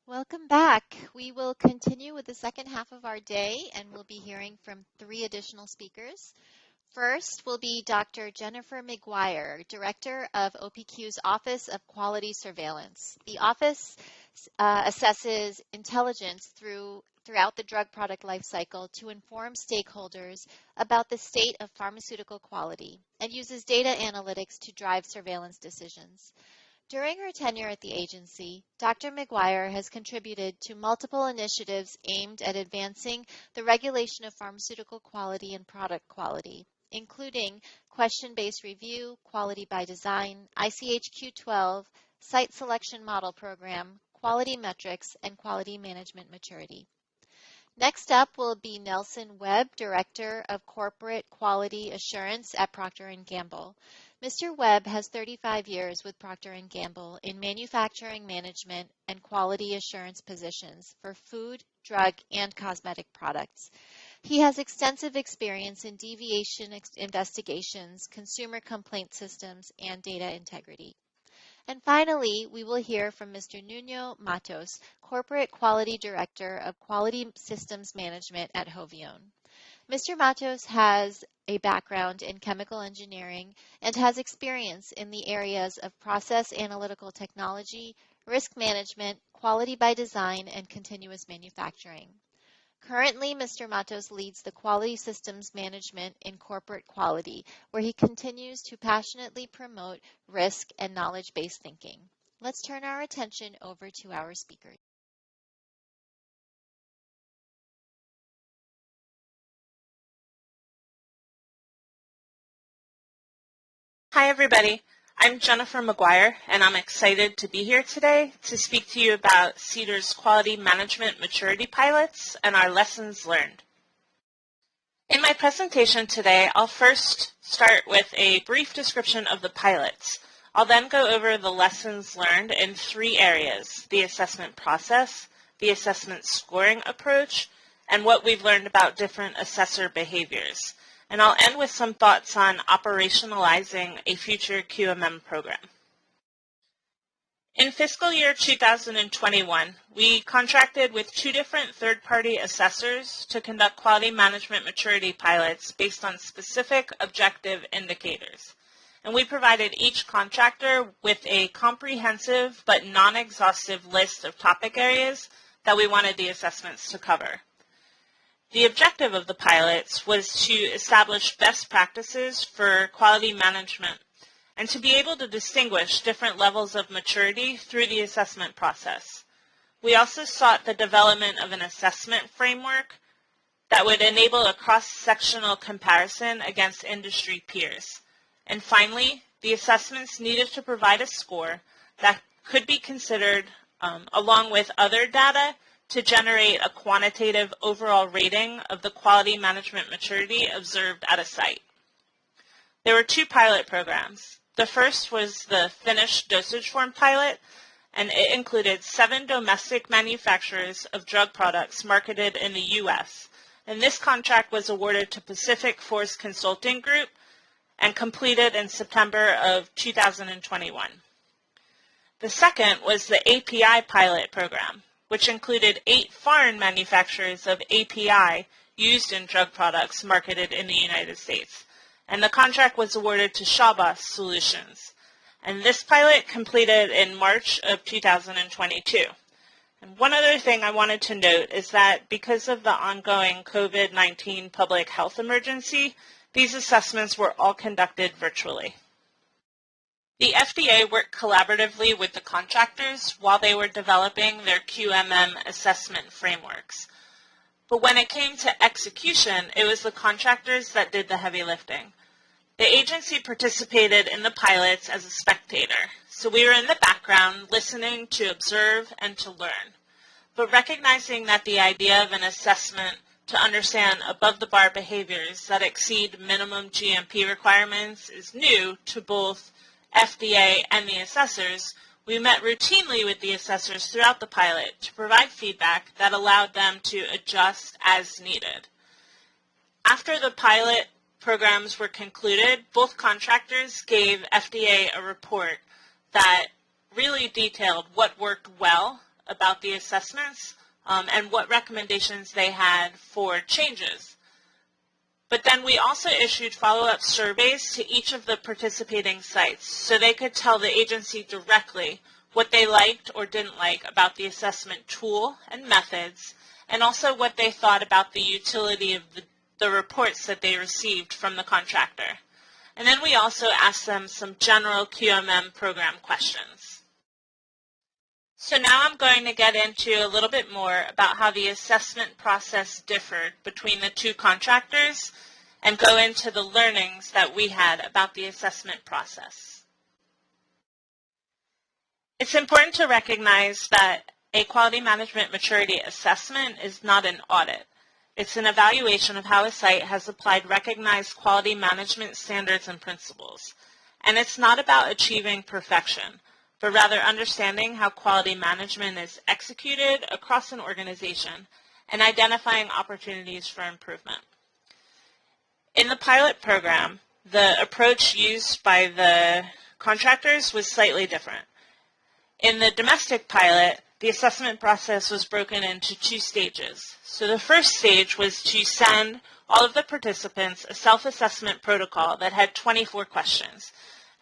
Welcome back. We will continue with the second half of our day, and we'll be hearing from 3 additional speakers. First will be Dr. Jennifer Maguire, Director of OPQ's Office of Quality Surveillance. The office assesses intelligence throughout the drug product life cycle to inform stakeholders about the state of pharmaceutical quality and uses data analytics to drive surveillance decisions. During her tenure at the agency, Dr. Maguire has contributed to multiple initiatives aimed at advancing the regulation of pharmaceutical quality and product quality, including question-based review, quality by design, ICH Q12, site selection model program, quality metrics, and quality management maturity. Next up will be Nelson Webb, Director of Corporate Quality Assurance at Procter & Gamble. Mr. Webb has 35 years with Procter & Gamble in manufacturing management and quality assurance positions for food, drug, and cosmetic products. He has extensive experience in deviation investigations, consumer complaint systems, and data integrity. And finally, we will hear from Mr. Nuno Matos, Corporate Quality Director of Quality Systems Management at Hovione. Mr. Matos has a background in chemical engineering and has experience in the areas of process analytical technology, risk management, quality by design, and continuous manufacturing. Currently, Mr. Matos leads the Quality Systems Management in Corporate Quality, where he continues to passionately promote risk and knowledge-based thinking. Let's turn our attention over to our speakers. Hi everybody, I'm Jennifer Maguire and I'm excited to be here today to speak to you about CDER's Quality Management Maturity Pilots and our lessons learned. In my presentation today, I'll first start with a brief description of the pilots. I'll then go over the lessons learned in 3 areas: the assessment process, the assessment scoring approach, and what we've learned about different assessor behaviors. And I'll end with some thoughts on operationalizing a future QMM program. In fiscal year 2021, we contracted with 2 different third-party assessors to conduct quality management maturity pilots based on specific objective indicators. And we provided each contractor with a comprehensive but non-exhaustive list of topic areas that we wanted the assessments to cover. The objective of the pilots was to establish best practices for quality management and to be able to distinguish different levels of maturity through the assessment process. We also sought the development of an assessment framework that would enable a cross-sectional comparison against industry peers. And finally, the assessments needed to provide a score that could be considered along with other data to generate a quantitative overall rating of the quality management maturity observed at a site. There were 2 pilot programs. The first was the finished dosage form pilot, and it included 7 domestic manufacturers of drug products marketed in the U.S. And this contract was awarded to Pacific Force Consulting Group and completed in September of 2021. The second was the API pilot program, which included 8 foreign manufacturers of API used in drug products marketed in the United States. And the contract was awarded to Shabas Solutions. And this pilot completed in March of 2022. And one other thing I wanted to note is that because of the ongoing COVID-19 public health emergency, these assessments were all conducted virtually. The FDA worked collaboratively with the contractors while they were developing their QMM assessment frameworks. But when it came to execution, it was the contractors that did the heavy lifting. The agency participated in the pilots as a spectator, so we were in the background listening to observe and to learn. But recognizing that the idea of an assessment to understand above-the-bar behaviors that exceed minimum GMP requirements is new to both FDA and the assessors, we met routinely with the assessors throughout the pilot to provide feedback that allowed them to adjust as needed. After the pilot programs were concluded, both contractors gave FDA a report that really detailed what worked well about the assessments and what recommendations they had for changes. But then we also issued follow-up surveys to each of the participating sites so they could tell the agency directly what they liked or didn't like about the assessment tool and methods, and also what they thought about the utility of the reports that they received from the contractor. And then we also asked them some general QMM program questions. So now I'm going to get into a little bit more about how the assessment process differed between the two contractors and go into the learnings that we had about the assessment process. It's important to recognize that a quality management maturity assessment is not an audit. It's an evaluation of how a site has applied recognized quality management standards and principles. And it's not about achieving perfection, but rather understanding how quality management is executed across an organization and identifying opportunities for improvement. In the pilot program, the approach used by the contractors was slightly different. In the domestic pilot, the assessment process was broken into two stages. So the first stage was to send all of the participants a self-assessment protocol that had 24 questions,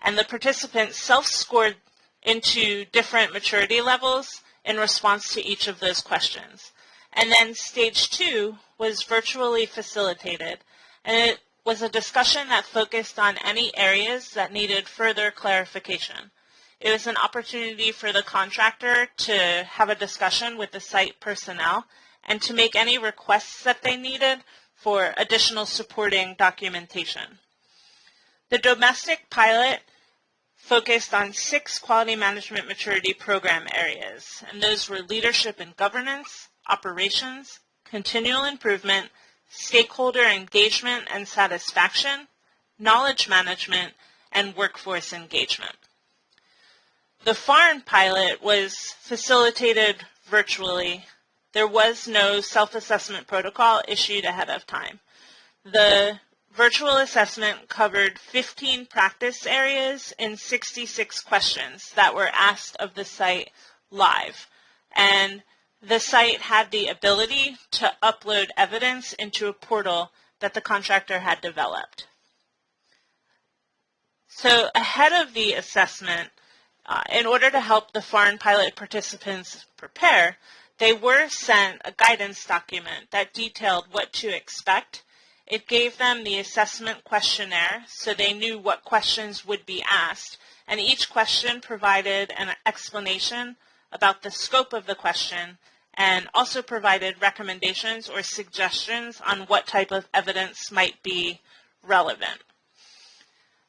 and the participants self-scored into different maturity levels in response to each of those questions. And then stage 2 was virtually facilitated, and it was a discussion that focused on any areas that needed further clarification. It was an opportunity for the contractor to have a discussion with the site personnel and to make any requests that they needed for additional supporting documentation. The domestic pilot focused on 6 quality management maturity program areas, and those were leadership and governance, operations, continual improvement, stakeholder engagement and satisfaction, knowledge management, and workforce engagement. The foreign pilot was facilitated virtually. There was no self-assessment protocol issued ahead of time. The virtual assessment covered 15 practice areas and 66 questions that were asked of the site live. And the site had the ability to upload evidence into a portal that the contractor had developed. So ahead of the assessment, in order to help the foreign pilot participants prepare, they were sent a guidance document that detailed what to expect. It gave them the assessment questionnaire so they knew what questions would be asked, and each question provided an explanation about the scope of the question and also provided recommendations or suggestions on what type of evidence might be relevant.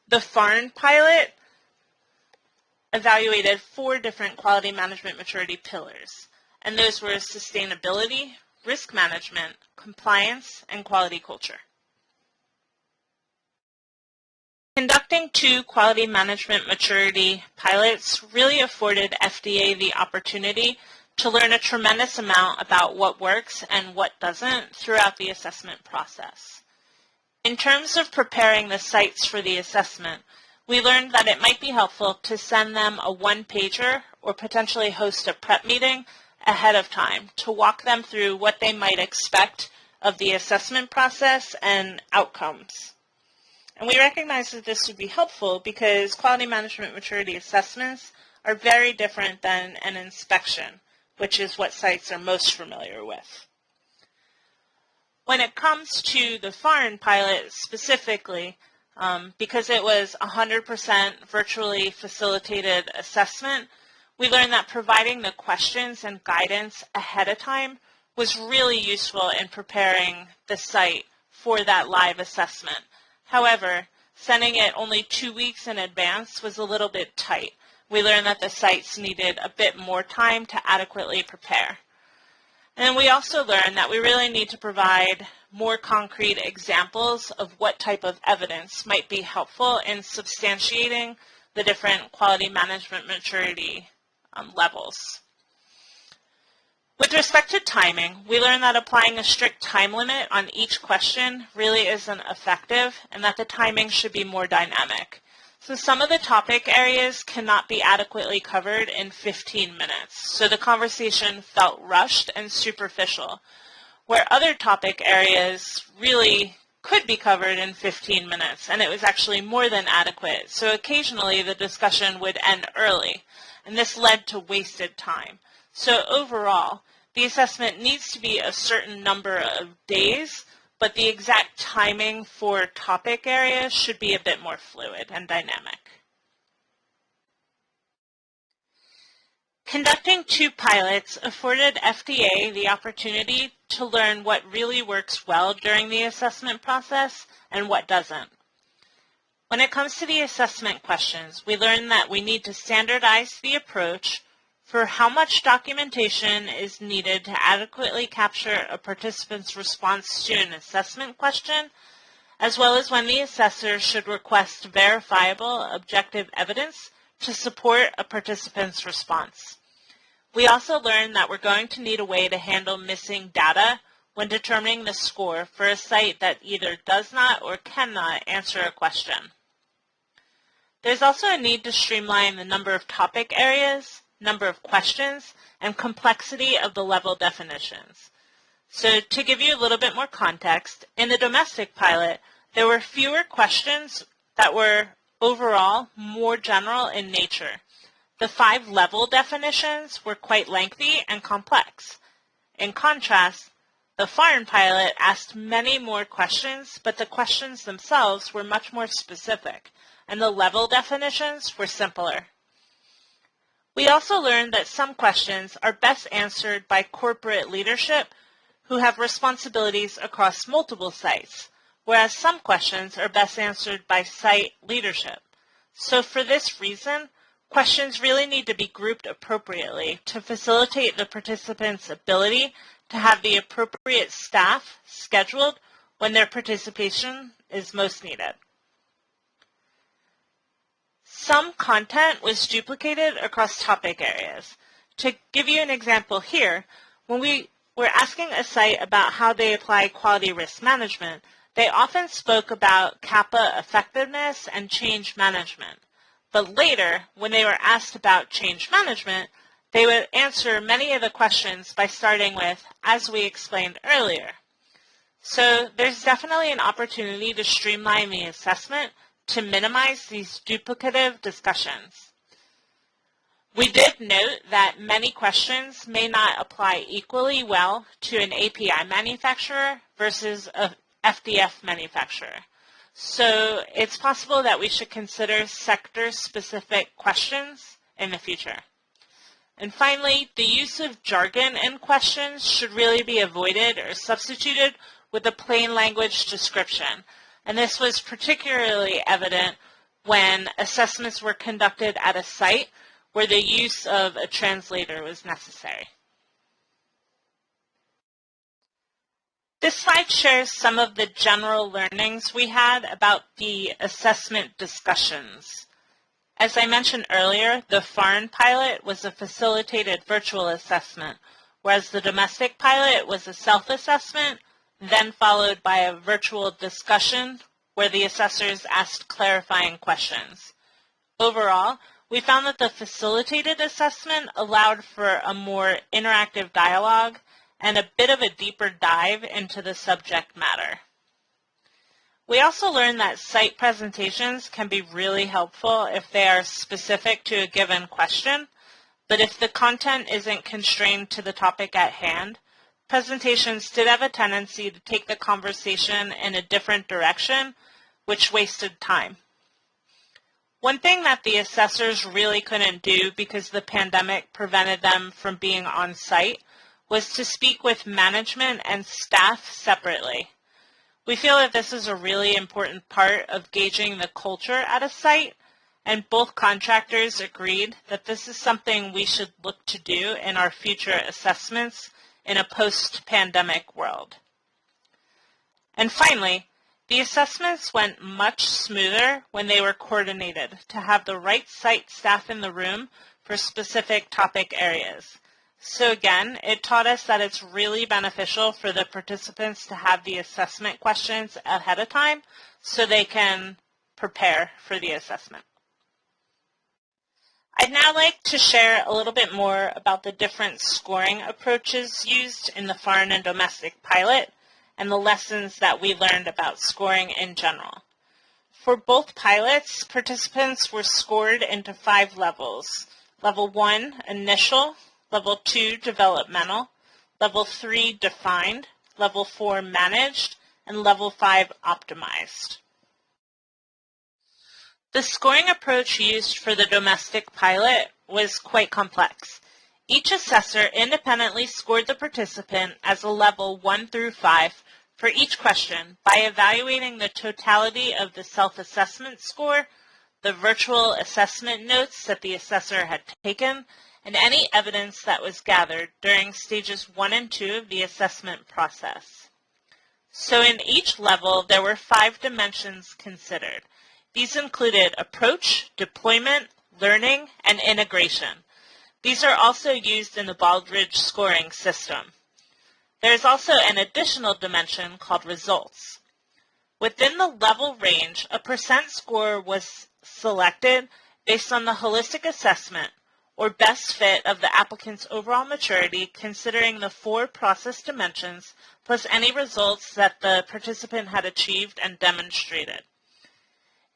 The foreign pilot evaluated 4 different quality management maturity pillars, and those were sustainability, risk management, compliance, and quality culture. Conducting 2 quality management maturity pilots really afforded FDA the opportunity to learn a tremendous amount about what works and what doesn't throughout the assessment process. In terms of preparing the sites for the assessment, we learned that it might be helpful to send them a one-pager or potentially host a prep meeting ahead of time to walk them through what they might expect of the assessment process and outcomes. And we recognize that this would be helpful because quality management maturity assessments are very different than an inspection, which is what sites are most familiar with. When it comes to the foreign pilot specifically, because it was 100% virtually facilitated assessment, we learned that providing the questions and guidance ahead of time was really useful in preparing the site for that live assessment. However, sending it only 2 weeks in advance was a little bit tight. We learned that the sites needed a bit more time to adequately prepare. And we also learned that we really need to provide more concrete examples of what type of evidence might be helpful in substantiating the different quality management maturity levels. With respect to timing, we learned that applying a strict time limit on each question really isn't effective and that the timing should be more dynamic. So some of the topic areas cannot be adequately covered in 15 minutes, so the conversation felt rushed and superficial, where other topic areas really could be covered in 15 minutes, and it was actually more than adequate. So occasionally the discussion would end early, and this led to wasted time. So overall, the assessment needs to be a certain number of days, but the exact timing for topic areas should be a bit more fluid and dynamic. Conducting 2 pilots afforded FDA the opportunity to learn what really works well during the assessment process and what doesn't. When it comes to the assessment questions, we learned that we need to standardize the approach for how much documentation is needed to adequately capture a participant's response to an assessment question, as well as when the assessor should request verifiable objective evidence to support a participant's response. We also learned that we're going to need a way to handle missing data when determining the score for a site that either does not or cannot answer a question. There's also a need to streamline the number of topic areas, number of questions, and complexity of the level definitions. So to give you a little bit more context, in the domestic pilot, there were fewer questions that were overall more general in nature. The 5 level definitions were quite lengthy and complex. In contrast, the foreign pilot asked many more questions, but the questions themselves were much more specific, and the level definitions were simpler. We also learned that some questions are best answered by corporate leadership who have responsibilities across multiple sites, whereas some questions are best answered by site leadership. So for this reason, questions really need to be grouped appropriately to facilitate the participants' ability to have the appropriate staff scheduled when their participation is most needed. Some content was duplicated across topic areas. To give you an example here, when we were asking a site about how they apply quality risk management, they often spoke about CAPA effectiveness and change management. But later, when they were asked about change management, they would answer many of the questions by starting with, as we explained earlier. So there's definitely an opportunity to streamline the assessment to minimize these duplicative discussions. We did note that many questions may not apply equally well to an API manufacturer versus a FDF manufacturer. So it's possible that we should consider sector-specific questions in the future. And finally, the use of jargon in questions should really be avoided or substituted with a plain language description. And this was particularly evident when assessments were conducted at a site where the use of a translator was necessary. This slide shares some of the general learnings we had about the assessment discussions. As I mentioned earlier, the foreign pilot was a facilitated virtual assessment, whereas the domestic pilot was a self-assessment, then followed by a virtual discussion where the assessors asked clarifying questions. Overall, we found that the facilitated assessment allowed for a more interactive dialogue and a bit of a deeper dive into the subject matter. We also learned that site presentations can be really helpful if they are specific to a given question, but if the content isn't constrained to the topic at hand, presentations did have a tendency to take the conversation in a different direction, which wasted time. One thing that the assessors really couldn't do because the pandemic prevented them from being on site was to speak with management and staff separately. We feel that this is a really important part of gauging the culture at a site, and both contractors agreed that this is something we should look to do in our future assessments in a post-pandemic world. And finally, the assessments went much smoother when they were coordinated to have the right site staff in the room for specific topic areas. So again, it taught us that it's really beneficial for the participants to have the assessment questions ahead of time so they can prepare for the assessment. I'd now like to share a little bit more about the different scoring approaches used in the foreign and domestic pilot and the lessons that we learned about scoring in general. For both pilots, participants were scored into 5 levels. Level 1, initial, Level 2, developmental, Level 3, defined, Level 4, managed, and Level 5, optimized. The scoring approach used for the domestic pilot was quite complex. Each assessor independently scored the participant as a level 1 through 5 for each question by evaluating the totality of the self-assessment score, the virtual assessment notes that the assessor had taken, and any evidence that was gathered during stages 1 and 2 of the assessment process. So in each level, there were 5 dimensions considered. These included approach, deployment, learning, and integration. These are also used in the Baldrige scoring system. There is also an additional dimension called results. Within the level range, a percent score was selected based on the holistic assessment or best fit of the applicant's overall maturity, considering the 4 process dimensions plus any results that the participant had achieved and demonstrated.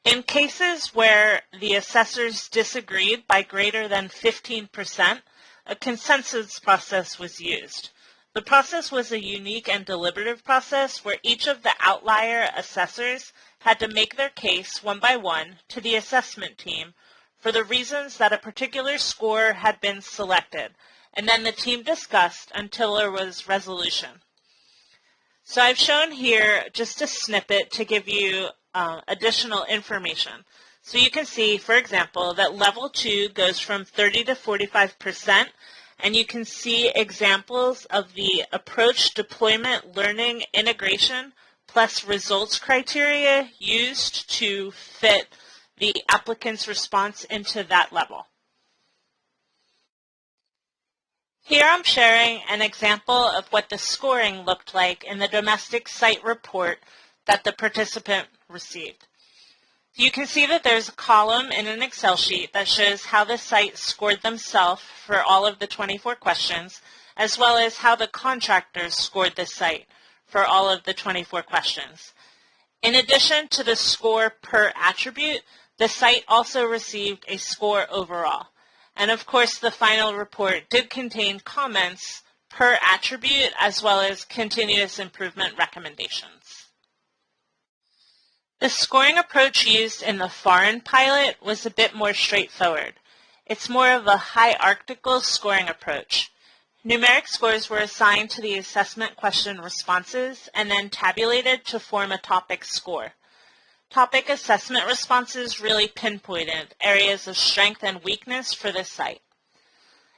In cases where the assessors disagreed by greater than 15%, a consensus process was used. The process was a unique and deliberative process where each of the outlier assessors had to make their case one by one to the assessment team for the reasons that a particular score had been selected, and then the team discussed until there was resolution. So I've shown here just a snippet to give you additional information. So you can see, for example, that level 2 goes from 30 to 45%, and you can see examples of the approach, deployment, learning, integration, plus results criteria used to fit the applicant's response into that level. Here I'm sharing an example of what the scoring looked like in the domestic site report that the participant received. You can see that there's a column in an Excel sheet that shows how the site scored themselves for all of the 24 questions, as well as how the contractors scored the site for all of the 24 questions. In addition to the score per attribute, the site also received a score overall. And of course, the final report did contain comments per attribute as well as continuous improvement recommendations. The scoring approach used in the foreign pilot was a bit more straightforward. It's more of a hierarchical scoring approach. Numeric scores were assigned to the assessment question responses and then tabulated to form a topic score. Topic assessment responses really pinpointed areas of strength and weakness for the site.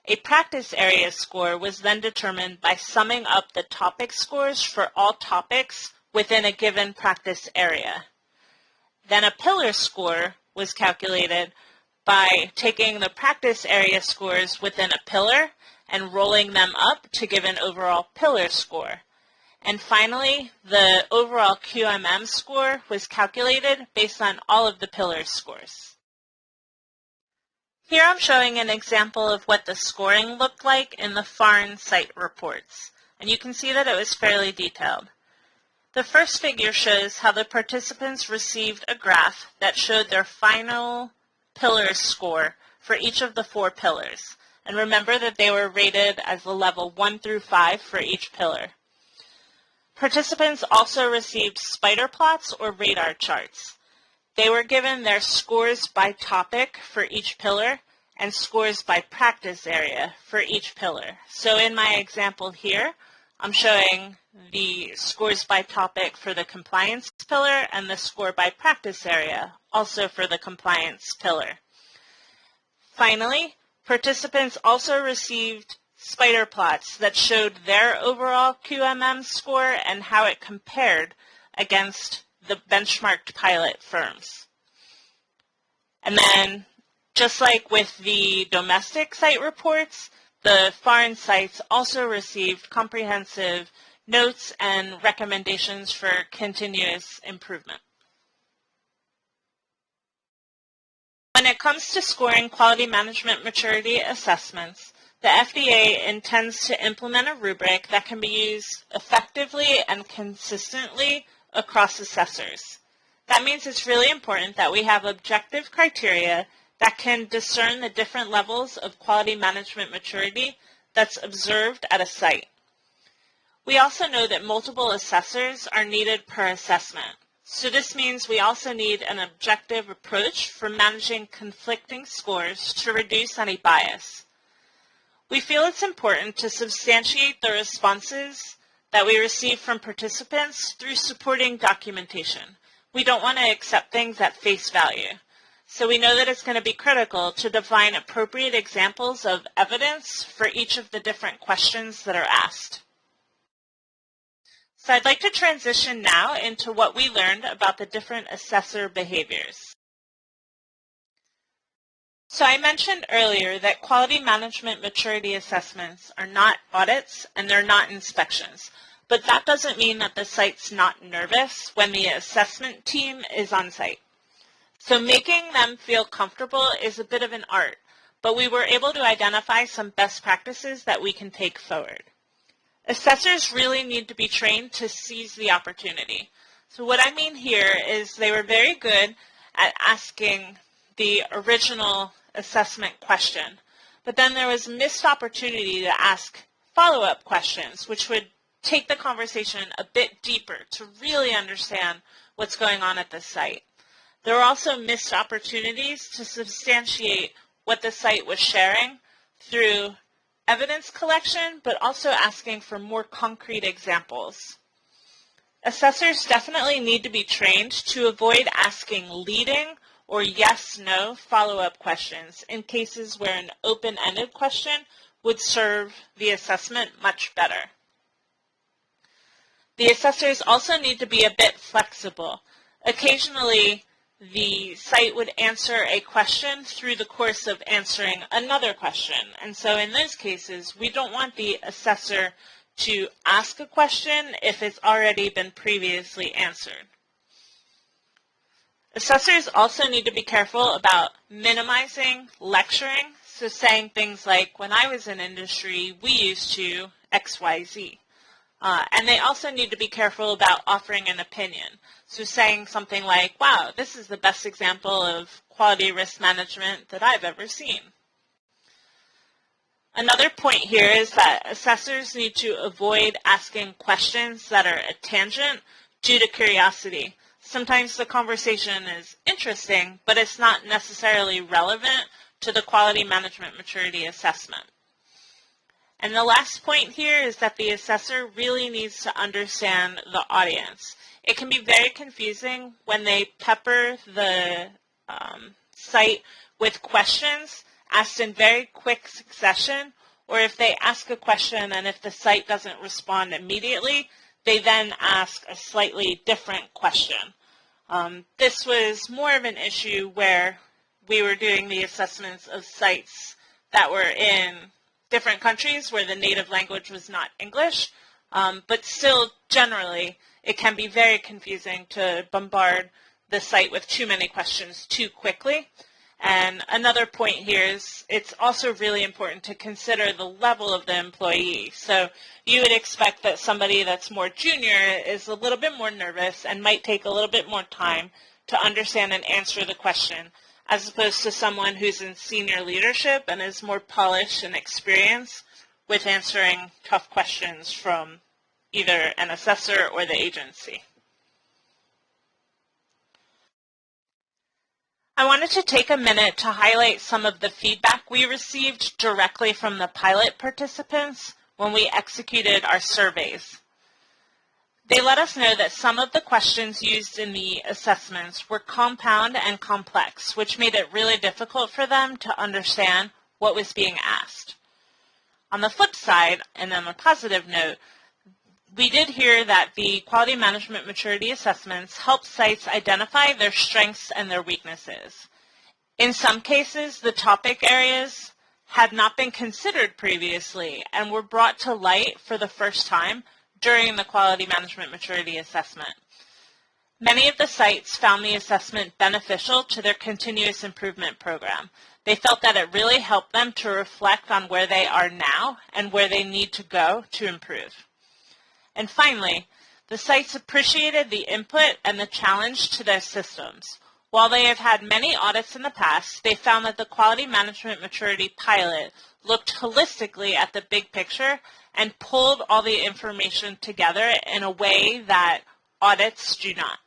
A practice area score was then determined by summing up the topic scores for all topics within a given practice area. Then a pillar score was calculated by taking the practice area scores within a pillar and rolling them up to give an overall pillar score. And finally, the overall QMM score was calculated based on all of the pillar scores. Here I'm showing an example of what the scoring looked like in the foreign site reports, and you can see that it was fairly detailed. The first figure shows how the participants received a graph that showed their final pillar score for each of the 4 pillars. And remember that they were rated as a level 1 through 5 for each pillar. Participants also received spider plots or radar charts. They were given their scores by topic for each pillar and scores by practice area for each pillar. So in my example here, I'm showing the scores by topic for the compliance pillar and the score by practice area, also for the compliance pillar. Finally, participants also received spider plots that showed their overall QMM score and how it compared against the benchmarked pilot firms. And then, just like with the domestic site reports, the foreign sites also received comprehensive notes and recommendations for continuous improvement. When it comes to scoring quality management maturity assessments, the FDA intends to implement a rubric that can be used effectively and consistently across assessors. That means it's really important that we have objective criteria that can discern the different levels of quality management maturity that's observed at a site. We also know that multiple assessors are needed per assessment. So this means we also need an objective approach for managing conflicting scores to reduce any bias. We feel it's important to substantiate the responses that we receive from participants through supporting documentation. We don't want to accept things at face value. So we know that it's going to be critical to define appropriate examples of evidence for each of the different questions that are asked. So I'd like to transition now into what we learned about the different assessor behaviors. So I mentioned earlier that quality management maturity assessments are not audits and they're not inspections, but that doesn't mean that the site's not nervous when the assessment team is on site. So making them feel comfortable is a bit of an art, but we were able to identify some best practices that we can take forward. Assessors really need to be trained to seize the opportunity. So what I mean here is they were very good at asking the original assessment question, but then there was a missed opportunity to ask follow-up questions, which would take the conversation a bit deeper to really understand what's going on at the site. There were also missed opportunities to substantiate what the site was sharing through evidence collection, but also asking for more concrete examples. Assessors definitely need to be trained to avoid asking leading or yes/no follow-up questions in cases where an open-ended question would serve the assessment much better. The assessors also need to be a bit flexible. Occasionally, the site would answer a question through the course of answering another question. And so in those cases, we don't want the assessor to ask a question if it's already been previously answered. Assessors also need to be careful about minimizing lecturing, so saying things like, when I was in industry, we used to XYZ. And they also need to be careful about offering an opinion. So saying something like, wow, this is the best example of quality risk management that I've ever seen. Another point here is that assessors need to avoid asking questions that are a tangent due to curiosity. Sometimes the conversation is interesting, but it's not necessarily relevant to the quality management maturity assessment. And the last point here is that the assessor really needs to understand the audience. It can be very confusing when they pepper the site with questions asked in very quick succession, or if they ask a question and if the site doesn't respond immediately, they then ask a slightly different question. This was more of an issue where we were doing the assessments of sites that were in different countries where the native language was not English, but still generally it can be very confusing to bombard the site with too many questions too quickly. And another point here is it's also really important to consider the level of the employee. So you would expect that somebody that's more junior is a little bit more nervous and might take a little bit more time to understand and answer the question, as opposed to someone who's in senior leadership and is more polished and experienced with answering tough questions from either an assessor or the agency. I wanted to take a minute to highlight some of the feedback we received directly from the pilot participants when we executed our surveys. They let us know that some of the questions used in the assessments were compound and complex, which made it really difficult for them to understand what was being asked. On the flip side, and on a positive note, we did hear that the quality management maturity assessments help sites identify their strengths and their weaknesses. In some cases, the topic areas had not been considered previously and were brought to light for the first time during the quality management maturity assessment. Many of the sites found the assessment beneficial to their continuous improvement program. They felt that it really helped them to reflect on where they are now and where they need to go to improve. And finally, the sites appreciated the input and the challenge to their systems. While they have had many audits in the past, they found that the Quality Management Maturity Pilot looked holistically at the big picture and pulled all the information together in a way that audits do not.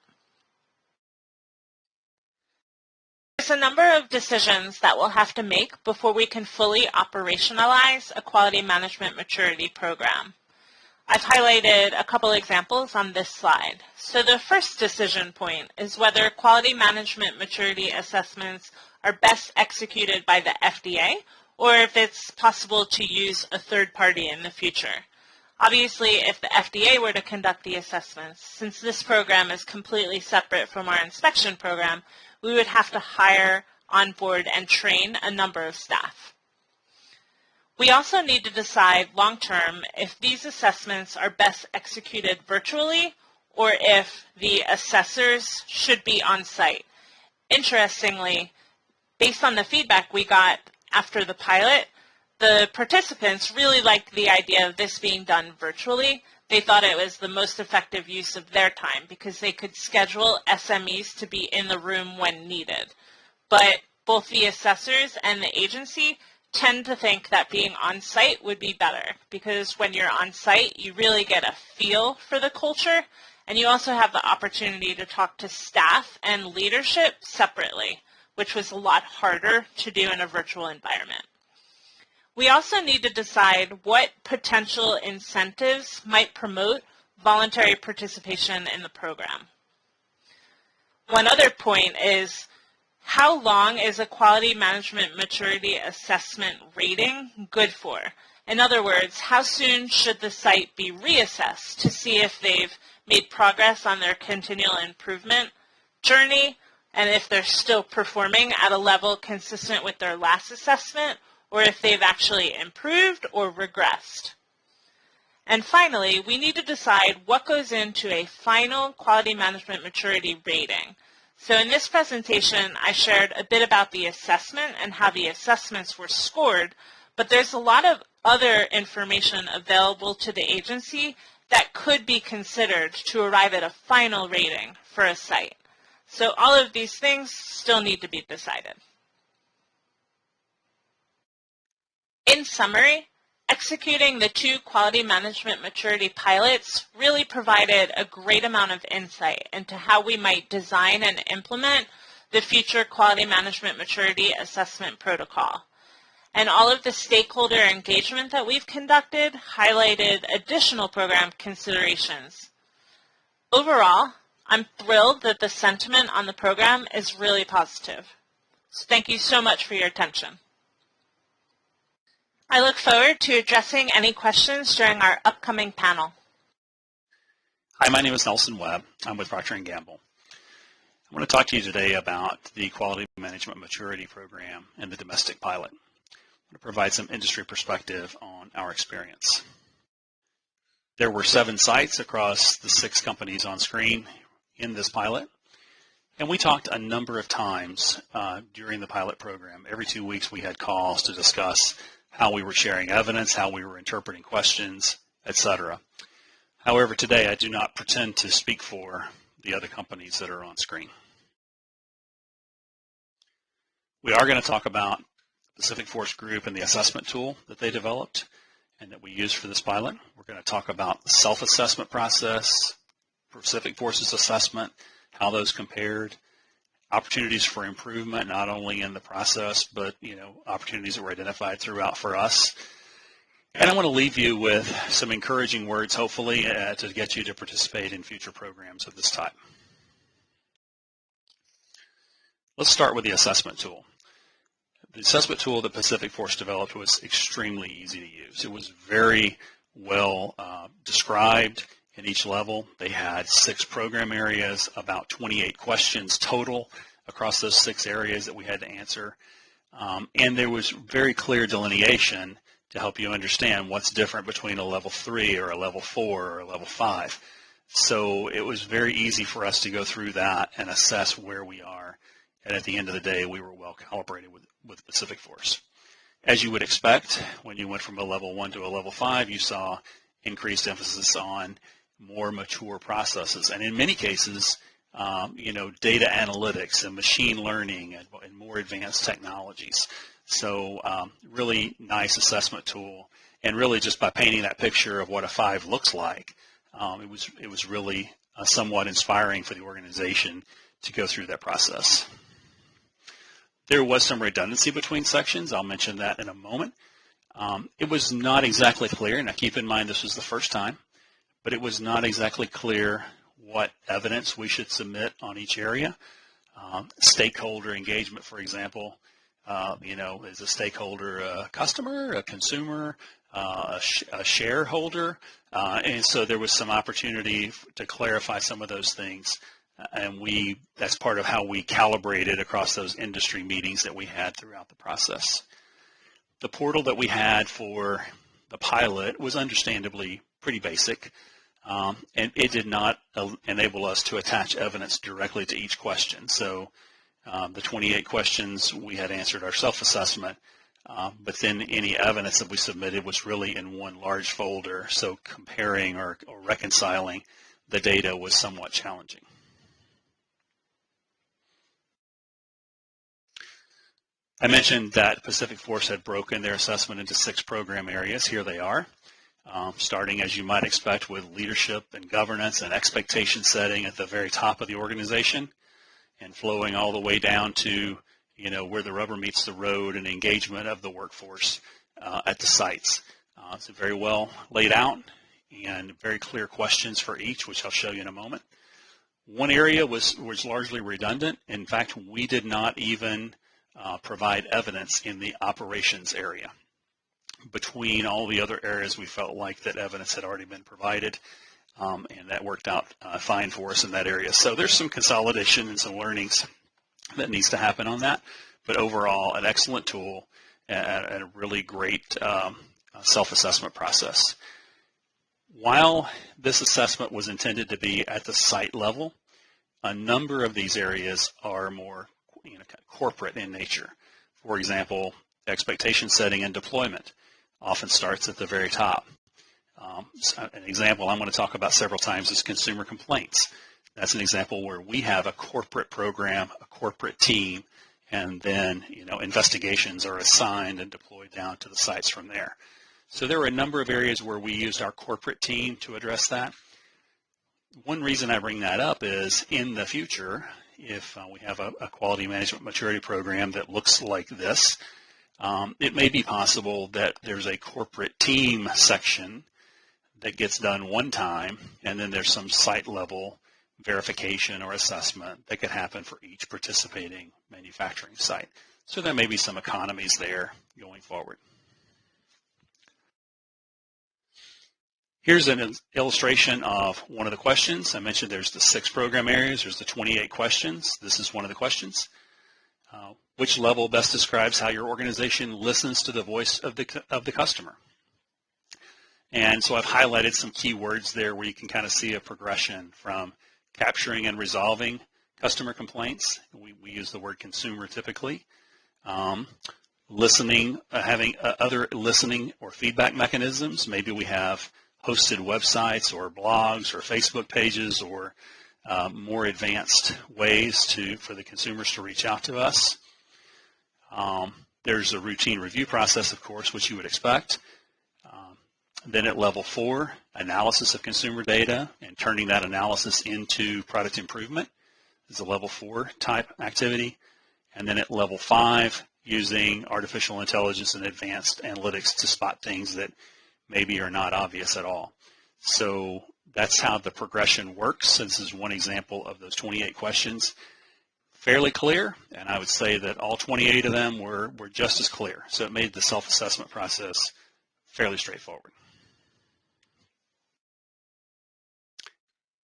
There's a number of decisions that we'll have to make before we can fully operationalize a quality management maturity program. I've highlighted a couple examples on this slide. So the first decision point is whether quality management maturity assessments are best executed by the FDA or if it's possible to use a third party in the future. Obviously, if the FDA were to conduct the assessments, since this program is completely separate from our inspection program, we would have to hire, onboard, and train a number of staff. We also need to decide long-term if these assessments are best executed virtually or if the assessors should be on site. Interestingly, based on the feedback we got after the pilot, the participants really liked the idea of this being done virtually. They thought it was the most effective use of their time because they could schedule SMEs to be in the room when needed. But both the assessors and the agency tend to think that being on site would be better because when you're on site, you really get a feel for the culture and you also have the opportunity to talk to staff and leadership separately, which was a lot harder to do in a virtual environment. We also need to decide what potential incentives might promote voluntary participation in the program. One other point is, how long is a quality management maturity assessment rating good for? In other words, how soon should the site be reassessed to see if they've made progress on their continual improvement journey and if they're still performing at a level consistent with their last assessment, or if they've actually improved or regressed. And finally, we need to decide what goes into a final quality management maturity rating. So in this presentation, I shared a bit about the assessment and how the assessments were scored, but there's a lot of other information available to the agency that could be considered to arrive at a final rating for a site. So all of these things still need to be decided. In summary, executing the 2 quality management maturity pilots really provided a great amount of insight into how we might design and implement the future quality management maturity assessment protocol. And all of the stakeholder engagement that we've conducted highlighted additional program considerations. Overall, I'm thrilled that the sentiment on the program is really positive. So thank you so much for your attention. I look forward to addressing any questions during our upcoming panel. Hi, my name is Nelson Webb. I'm with Procter & Gamble. I want to talk to you today about the Quality Management Maturity Program and the domestic pilot. I'm going to provide some industry perspective on our experience. There were 7 sites across the 6 companies on screen in this pilot, and we talked a number of times during the pilot program. Every 2 weeks we had calls to discuss how we were sharing evidence, how we were interpreting questions, etc. However, today I do not pretend to speak for the other companies that are on screen. We are going to talk about Pacific Force Group and the assessment tool that they developed and that we use for this pilot. We're going to talk about the self-assessment process, Pacific Force's assessment, how those compared, opportunities for improvement, not only in the process, but opportunities that were identified throughout for us. And I want to leave you with some encouraging words, hopefully, to get you to participate in future programs of this type. Let's start with the assessment tool. The assessment tool that Pacific Force developed was extremely easy to use. It was very well described in each level. They had 6 program areas, about 28 questions total across those 6 areas that we had to answer. And there was very clear delineation to help you understand what's different between a level 3 or a level 4 or a level 5. So it was very easy for us to go through that and assess where we are. And at the end of the day, we were well calibrated with Pacific Force. As you would expect, when you went from a level 1 to a level 5, you saw increased emphasis on more mature processes. And in many cases, data analytics and machine learning and more advanced technologies. So really nice assessment tool. And really just by painting that picture of what a 5 looks like, it was really somewhat inspiring for the organization to go through that process. There was some redundancy between sections. I'll mention that in a moment. It was not exactly clear. Now keep in mind this was the first time, but it was not exactly clear what evidence we should submit on each area. Stakeholder engagement, for example, is a stakeholder a customer, a consumer, a shareholder? And so there was some opportunity to clarify some of those things. And that's part of how we calibrated across those industry meetings that we had throughout the process. The portal that we had for the pilot was understandably pretty basic, and it did not enable us to attach evidence directly to each question. So the 28 questions we had answered our self-assessment, but then any evidence that we submitted was really in one large folder, so comparing or reconciling the data was somewhat challenging. I mentioned that Pacific Force had broken their assessment into 6 program areas. Here they are, starting, as you might expect, with leadership and governance and expectation setting at the very top of the organization, and flowing all the way down to where the rubber meets the road and engagement of the workforce at the sites. It's very well laid out and very clear questions for each, which I'll show you in a moment. One area was largely redundant. In fact, we did not even provide evidence in the operations area. Between all the other areas, we felt like that evidence had already been provided, and that worked out fine for us in that area. So there's some consolidation and some learnings that needs to happen on that, but overall an excellent tool and a really great self-assessment process. While this assessment was intended to be at the site level, a number of these areas are more corporate in nature. For example, expectation setting and deployment often starts at the very top. An example I'm going to talk about several times is consumer complaints. That's an example where we have a corporate program, a corporate team, and then investigations are assigned and deployed down to the sites from there. So there were a number of areas where we used our corporate team to address that. One reason I bring that up is in the future, if we have a quality management maturity program that looks like this, it may be possible that there's a corporate team section that gets done one time, and then there's some site level verification or assessment that could happen for each participating manufacturing site. So there may be some economies there going forward. Here's an illustration of one of the questions. I mentioned there's the 6 program areas. There's the 28 questions. This is one of the questions. Which level best describes how your organization listens to the voice of the customer? And so I've highlighted some key words there where you can kind of see a progression from capturing and resolving customer complaints. We use the word consumer typically. Listening, having other listening or feedback mechanisms. Maybe we have hosted websites or blogs or Facebook pages or more advanced ways for the consumers to reach out to us. There's a routine review process, of course, which you would expect. Then at level 4, analysis of consumer data and turning that analysis into product improvement is a level 4 type activity. And then at level 5, using artificial intelligence and advanced analytics to spot things that maybe are not obvious at all. So that's how the progression works. This is one example of those 28 questions. Fairly clear, and I would say that all 28 of them were just as clear. So it made the self-assessment process fairly straightforward.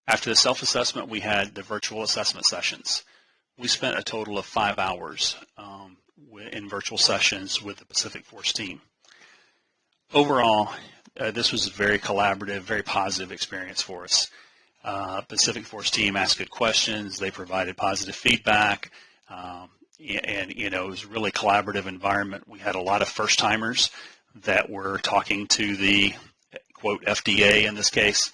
After the self-assessment, we had the virtual assessment sessions. We spent a total of 5 hours in virtual sessions with the Pacific Force team. Overall, this was a very collaborative, very positive experience for us. Pacific Force team asked good questions. They provided positive feedback. And it was a really collaborative environment. We had a lot of first-timers that were talking to the, quote, FDA in this case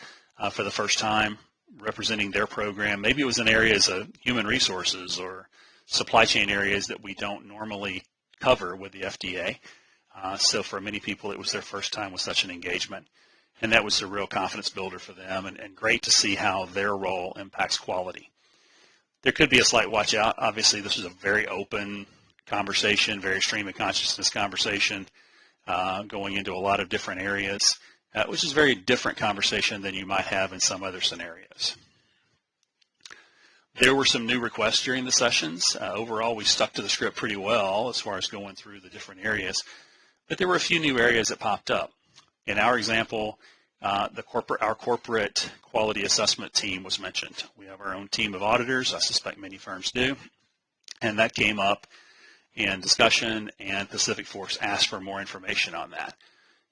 for the first time, representing their program. Maybe it was in areas of human resources or supply chain areas that we don't normally cover with the FDA. So for many people, it was their first time with such an engagement. And that was a real confidence builder for them, and great to see how their role impacts quality. There could be a slight watch out. Obviously, this is a very open conversation, very stream of consciousness conversation, going into a lot of different areas, which is a very different conversation than you might have in some other scenarios. There were some new requests during the sessions. Overall, we stuck to the script pretty well as far as going through the different areas, but there were a few new areas that popped up. In our example, our corporate quality assessment team was mentioned. We have our own team of auditors. I suspect many firms do. And that came up in discussion, and Pacific Force asked for more information on that.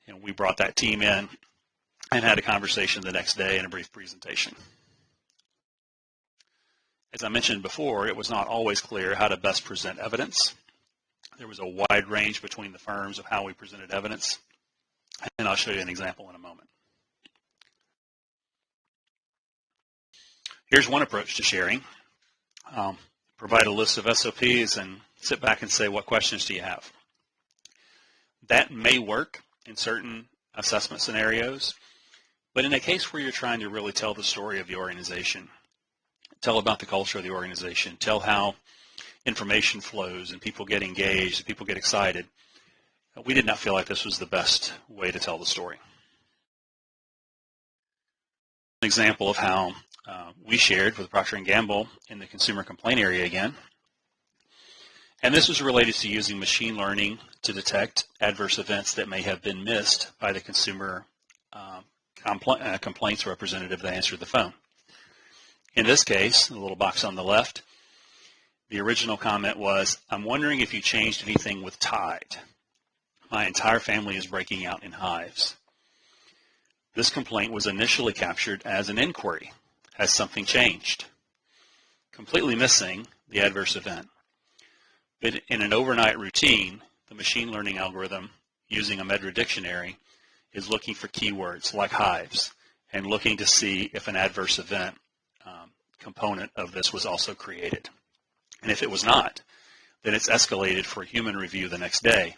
And we brought that team in and had a conversation the next day and a brief presentation. As I mentioned before, it was not always clear how to best present evidence. There was a wide range between the firms of how we presented evidence. And I'll show you an example in a moment. Here's one approach to sharing. Provide a list of SOPs and sit back and say, what questions do you have? That may work in certain assessment scenarios, but in a case where you're trying to really tell the story of the organization, tell about the culture of the organization, tell how information flows and people get engaged and people get excited, we did not feel like this was the best way to tell the story. An example of how we shared with Procter & Gamble in the consumer complaint area again. And this was related to using machine learning to detect adverse events that may have been missed by the consumer complaints representative that answered the phone. In this case, the little box on the left, the original comment was, I'm wondering if you changed anything with Tide. My entire family is breaking out in hives. This complaint was initially captured as an inquiry. Has something changed? Completely missing the adverse event. But in an overnight routine, the machine learning algorithm using a Medra dictionary is looking for keywords like hives and looking to see if an adverse event component of this was also created. And if it was not, then it's escalated for human review the next day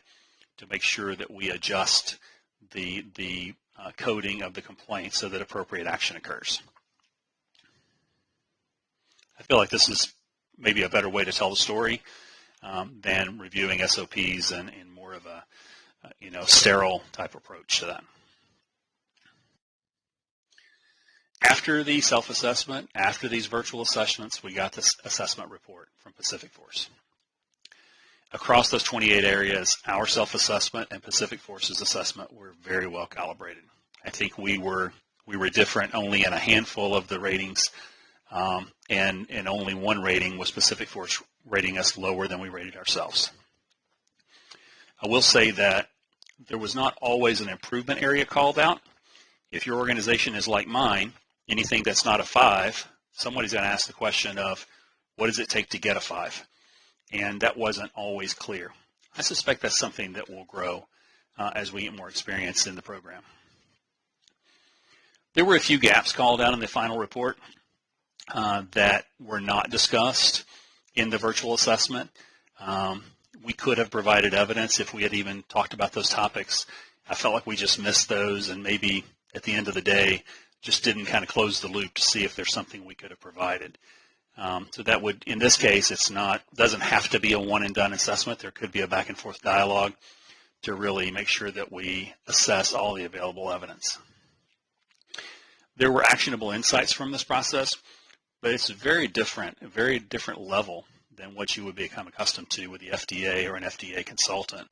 to make sure that we adjust the coding of the complaint so that appropriate action occurs. I feel like this is maybe a better way to tell the story than reviewing SOPs and more of a sterile type approach to that. After the self-assessment, after these virtual assessments, we got this assessment report from Pacific Force. Across those 28 areas, our self-assessment and Pacific Force's assessment were very well calibrated. I think we were different only in a handful of the ratings, and only one rating was Pacific Force rating us lower than we rated ourselves. I will say that there was not always an improvement area called out. If your organization is like mine, anything that's not a 5, somebody's going to ask the question of, what does it take to get a 5? And that wasn't always clear. I suspect that's something that will grow as we get more experience in the program. There were a few gaps called out in the final report that were not discussed in the virtual assessment. We could have provided evidence if we had even talked about those topics. I felt like we just missed those, and maybe at the end of the day just didn't kind of close the loop to see if there's something we could have provided. So that would, in this case, doesn't have to be a one and done assessment. There could be a back and forth dialogue to really make sure that we assess all the available evidence. There were actionable insights from this process, but it's a very different level than what you would become accustomed to with the FDA or an FDA consultant.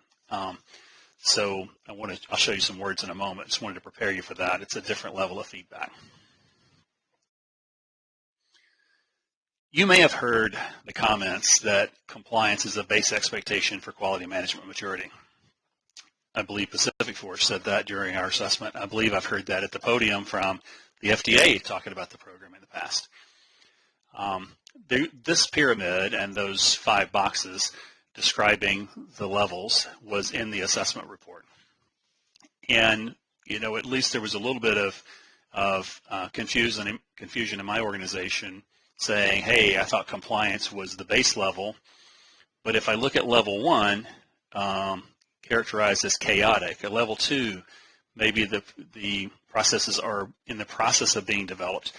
So I'll show you some words in a moment. Just wanted to prepare you for that. It's a different level of feedback. You may have heard the comments that compliance is a base expectation for quality management maturity. I believe Pacific Force said that during our assessment. I believe I've heard that at the podium from the FDA talking about the program in the past. This pyramid and those 5 boxes describing the levels was in the assessment report. And, at least there was a little bit of confusion in my organization saying, hey, I thought compliance was the base level, but if I look at level 1, characterized as chaotic, at level 2, maybe the processes are in the process of being developed,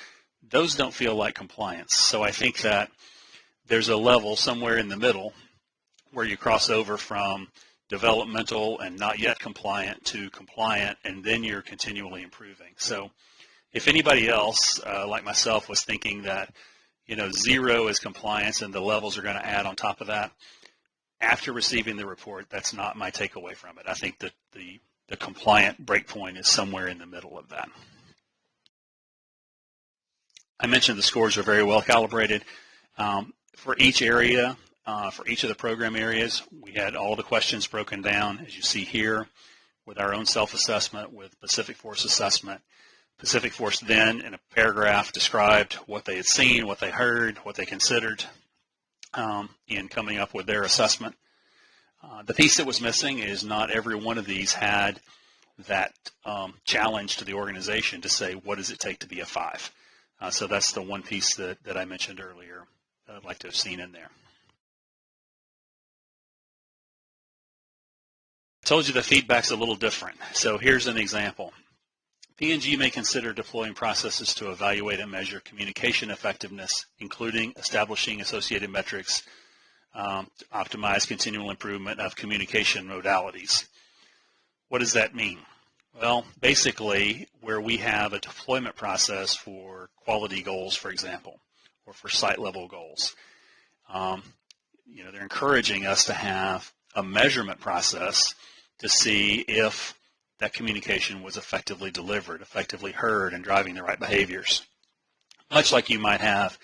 those don't feel like compliance. So I think that there's a level somewhere in the middle where you cross over from developmental and not yet compliant to compliant, and then you're continually improving. So if anybody else, like myself, was thinking that 0 is compliance and the levels are going to add on top of that, after receiving the report, that's not my takeaway from it. I think that the compliant breakpoint is somewhere in the middle of that. I mentioned the scores are very well calibrated. For each area, for each of the program areas, we had all the questions broken down, as you see here, with our own self-assessment, with Pacific Force assessment. Pacific Force then, in a paragraph, described what they had seen, what they heard, what they considered in coming up with their assessment. The piece that was missing is not every one of these had that challenge to the organization to say, what does it take to be a 5? So that's the one piece that I mentioned earlier that I'd like to have seen in there. I told you the feedback's a little different. So here's an example. P&G may consider deploying processes to evaluate and measure communication effectiveness, including establishing associated metrics to optimize continual improvement of communication modalities. What does that mean? Well, basically, where we have a deployment process for quality goals, for example, or for site-level goals, they're encouraging us to have a measurement process to see if that communication was effectively delivered, effectively heard, and driving the right behaviors. Much like you might have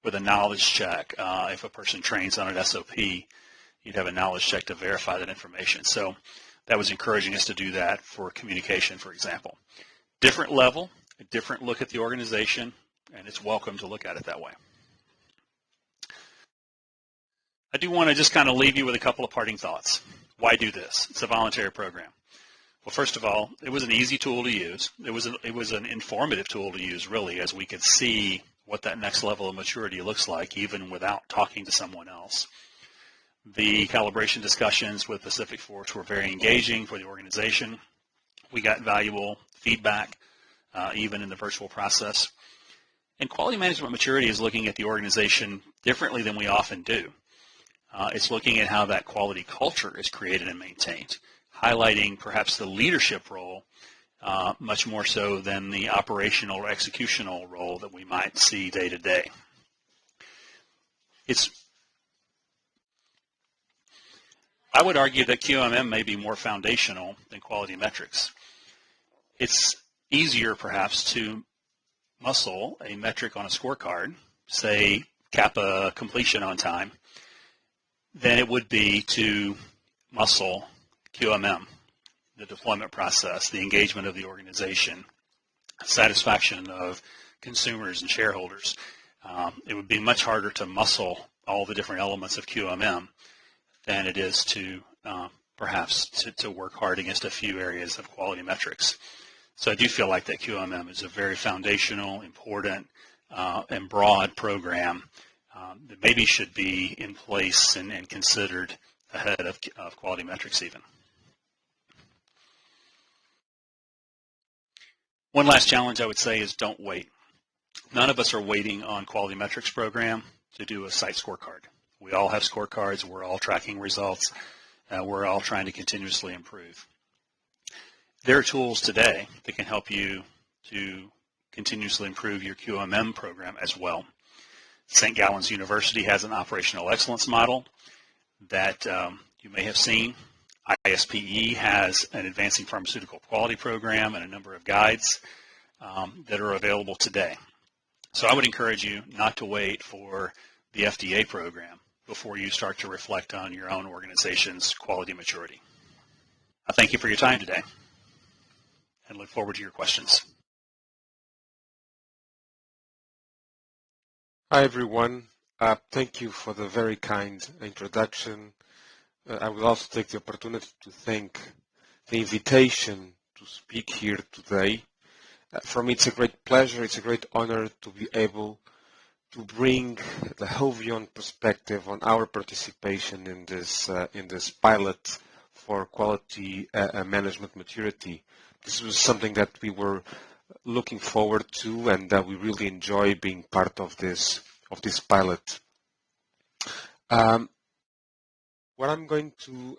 with a knowledge check. If a person trains on an SOP, you'd have a knowledge check to verify that information. So that was encouraging us to do that for communication, for example. Different level, a different look at the organization, and it's welcome to look at it that way. I do want to just kind of leave you with a couple of parting thoughts. Why do this? It's a voluntary program. Well, first of all, it was an easy tool to use. It was an informative tool to use, really, as we could see what that next level of maturity looks like, even without talking to someone else. The calibration discussions with Pacific Force were very engaging for the organization. We got valuable feedback, even in the virtual process. And quality management maturity is looking at the organization differently than we often do. It's looking at how that quality culture is created and maintained, highlighting perhaps the leadership role much more so than the operational or executional role that we might see day to day. I would argue that QMM may be more foundational than quality metrics. It's easier perhaps to muscle a metric on a scorecard, say CAPA completion on time, than it would be to muscle QMM, the deployment process, the engagement of the organization, satisfaction of consumers and shareholders. It would be much harder to muscle all the different elements of QMM than it is to perhaps to work hard against a few areas of quality metrics. So I do feel like that QMM is a very foundational, important, and broad program that maybe should be in place and considered ahead of quality metrics even. One last challenge I would say is don't wait. None of us are waiting on quality metrics program to do a site scorecard. We all have scorecards. We're all tracking results. We're all trying to continuously improve. There are tools today that can help you to continuously improve your QMM program as well. St. Gallen's University has an operational excellence model that you may have seen. ISPE has an advancing pharmaceutical quality program and a number of guides that are available today. So I would encourage you not to wait for the FDA program before you start to reflect on your own organization's quality maturity. I thank you for your time today and look forward to your questions. Hi, everyone. Thank you for the very kind introduction. I will also take the opportunity to thank the invitation to speak here today. For me, it's a great pleasure, it's a great honor to be able to bring the Hovion perspective on our participation in this pilot for quality management maturity. This was something that we were looking forward to, and we really enjoy being part of this pilot. What I'm going to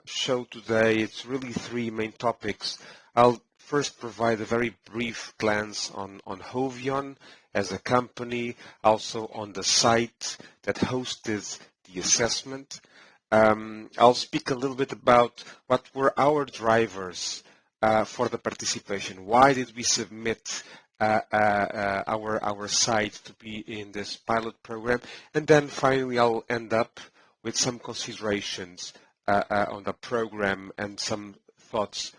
show today, it's really three main topics. I'll first provide a very brief glance on Hovion as a company, also on the site that hosted the assessment. I'll speak a little bit about what were our drivers for the participation. Why did we submit our site to be in this pilot program? And then finally, I'll end up with some considerations on the program and some thoughts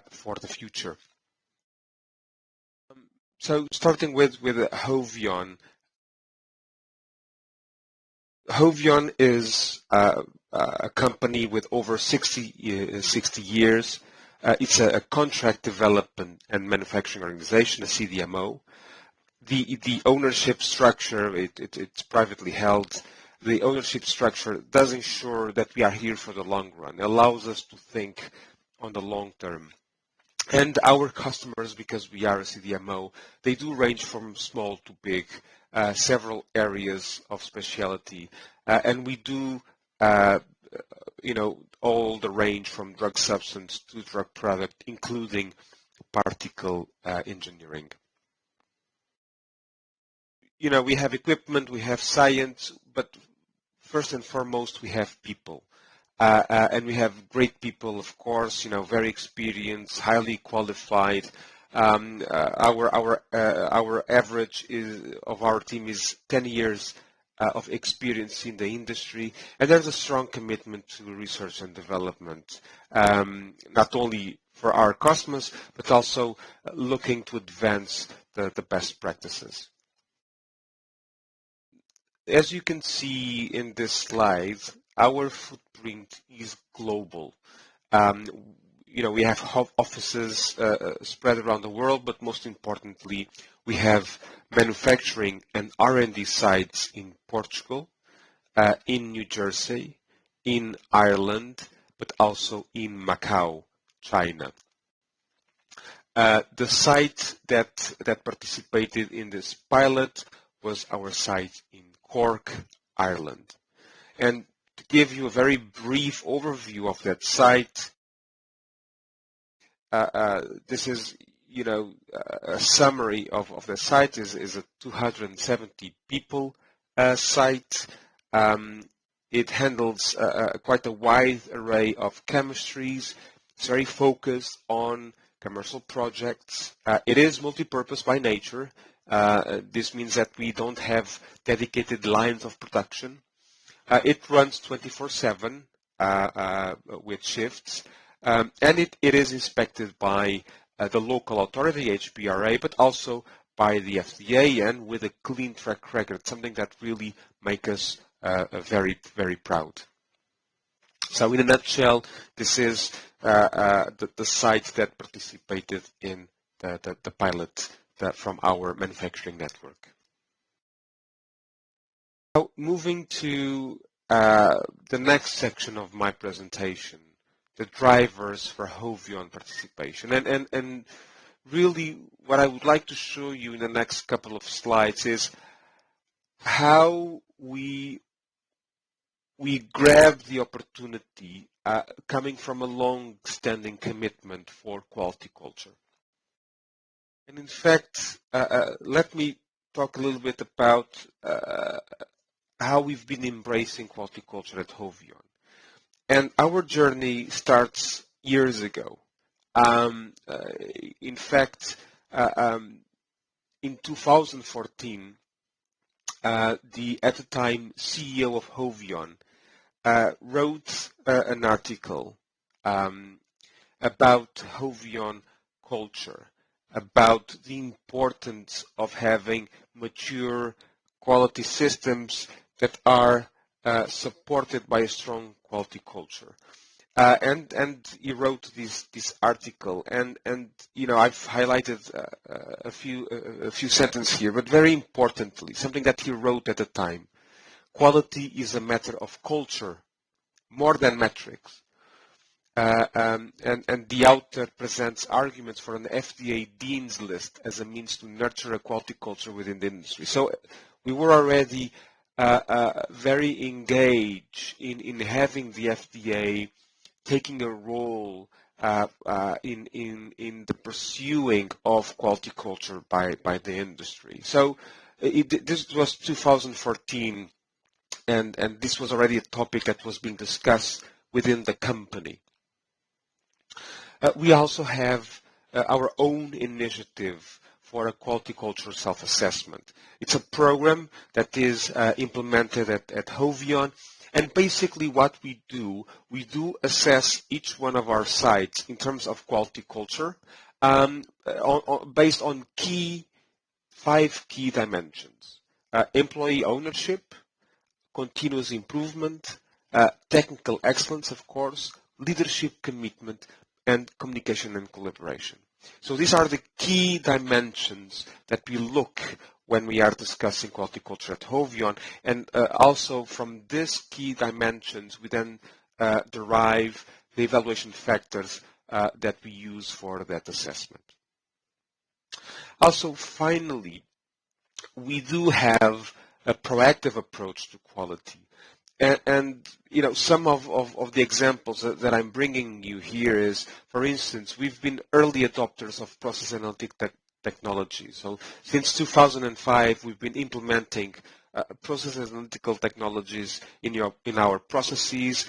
for the future. So starting with Hovion. Hovion is a company with over 60 years. It's a contract development and manufacturing organization, a CDMO. The ownership structure, it's privately held. The ownership structure does ensure that we are here for the long run. It allows us to think on the long term. And our customers, because we are a CDMO, they do range from small to big, several areas of specialty. And we do, all the range from drug substance to drug product, including particle engineering. We have equipment, we have science, but first and foremost, we have people. And we have great people, of course, very experienced, highly qualified. Our average of our team is 10 years of experience in the industry, and there's a strong commitment to research and development, not only for our customers, but also looking to advance the best practices. As you can see in this slide, our footprint is global. We have offices spread around the world, but most importantly, we have manufacturing and R&D sites in Portugal, in New Jersey, in Ireland, but also in Macau, China. The site that participated in this pilot was our site in Cork, Ireland. And to give you a very brief overview of that site, this is, a summary of the site is a 270 people site. It handles quite a wide array of chemistries. It's very focused on commercial projects. It is multi-purpose by nature. This means that we don't have dedicated lines of production. It runs 24/7 with shifts, and it is inspected by the local authority, HPRA, but also by the FDA, and with a clean track record, something that really makes us very, very proud. So in a nutshell, this is the site that participated in the pilot from our manufacturing network. Now, moving to the next section of my presentation, the drivers for Hovion participation. And really what I would like to show you in the next couple of slides is how we grab the opportunity coming from a long-standing commitment for quality culture. And in fact, let me talk a little bit about how we've been embracing quality culture at Hovion. And our journey starts years ago. In fact, in 2014, the at the time CEO of Hovion wrote an article about Hovion culture, about the importance of having mature, quality systems that are supported by a strong quality culture. And he wrote this article, and I've highlighted a few sentences here, but very importantly, something that he wrote at the time: quality is a matter of culture more than metrics. And the author presents arguments for an FDA Dean's List as a means to nurture a quality culture within the industry. So we were already very engaged in having the FDA taking a role in the pursuing of quality culture by the industry. So this was 2014, and this was already a topic that was being discussed within the company. We also have our own initiative for a quality culture self-assessment. It's a program that is implemented at Hovion, and basically what we do assess each one of our sites in terms of quality culture based on 5 key dimensions: employee ownership, continuous improvement, technical excellence, of course, leadership commitment, and communication and collaboration. So these are the key dimensions that we look when we are discussing quality culture at Hovion, and also from these key dimensions we then derive the evaluation factors that we use for that assessment. Also, finally, we do have a proactive approach to quality. And some of the examples that I'm bringing you here is, for instance, we've been early adopters of process analytic technology. So since 2005, we've been implementing process analytical technologies in our processes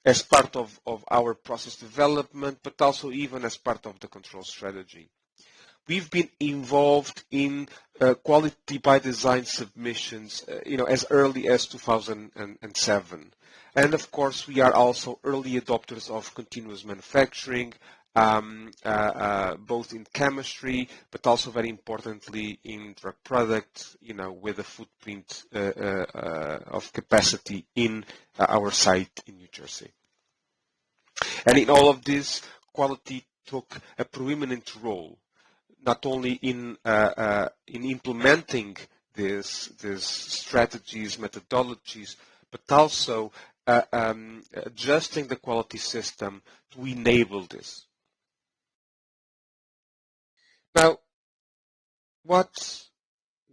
as part of our process development, but also even as part of the control strategy. We've been involved in quality by design submissions, as early as 2007. And of course, we are also early adopters of continuous manufacturing, both in chemistry, but also very importantly in drug products, with a footprint of capacity in our site in New Jersey. And in all of this, quality took a preeminent role, not only in implementing these strategies, methodologies, but also adjusting the quality system to enable this. Now, what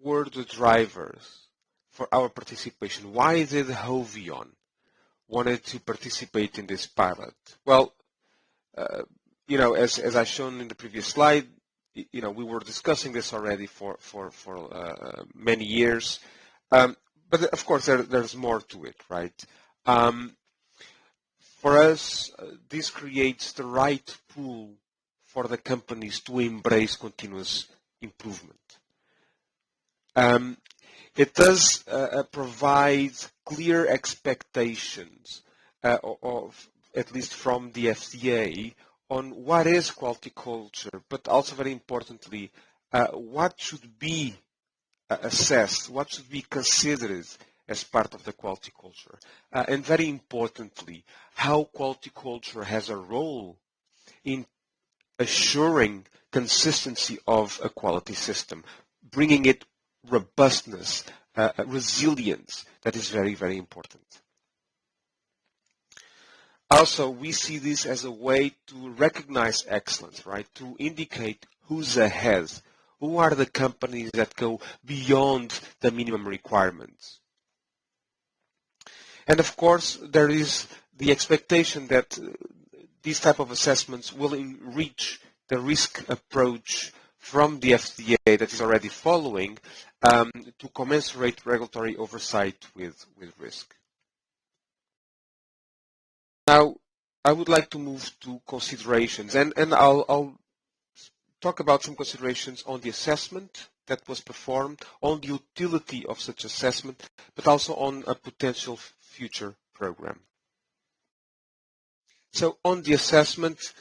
were the drivers for our participation? Why did Hovion wanted to participate in this pilot? Well, as I shown in the previous slide, we were discussing this already for many years, but of course there's more to it, right? For us, this creates the right pool for the companies to embrace continuous improvement. It does provide clear expectations, of at least from the FDA, on what is quality culture, but also very importantly, what should be assessed, what should be considered as part of the quality culture. And very importantly, how quality culture has a role in assuring consistency of a quality system, bringing it robustness, resilience, that is very, very important. Also, we see this as a way to recognize excellence, right? To indicate who's ahead, who are the companies that go beyond the minimum requirements. And of course, there is the expectation that these type of assessments will enrich the risk approach from the FDA that is already following to commensurate regulatory oversight with risk. Now, I would like to move to considerations, and I'll talk about some considerations on the assessment that was performed, on the utility of such assessment, but also on a potential future program. So on the assessment,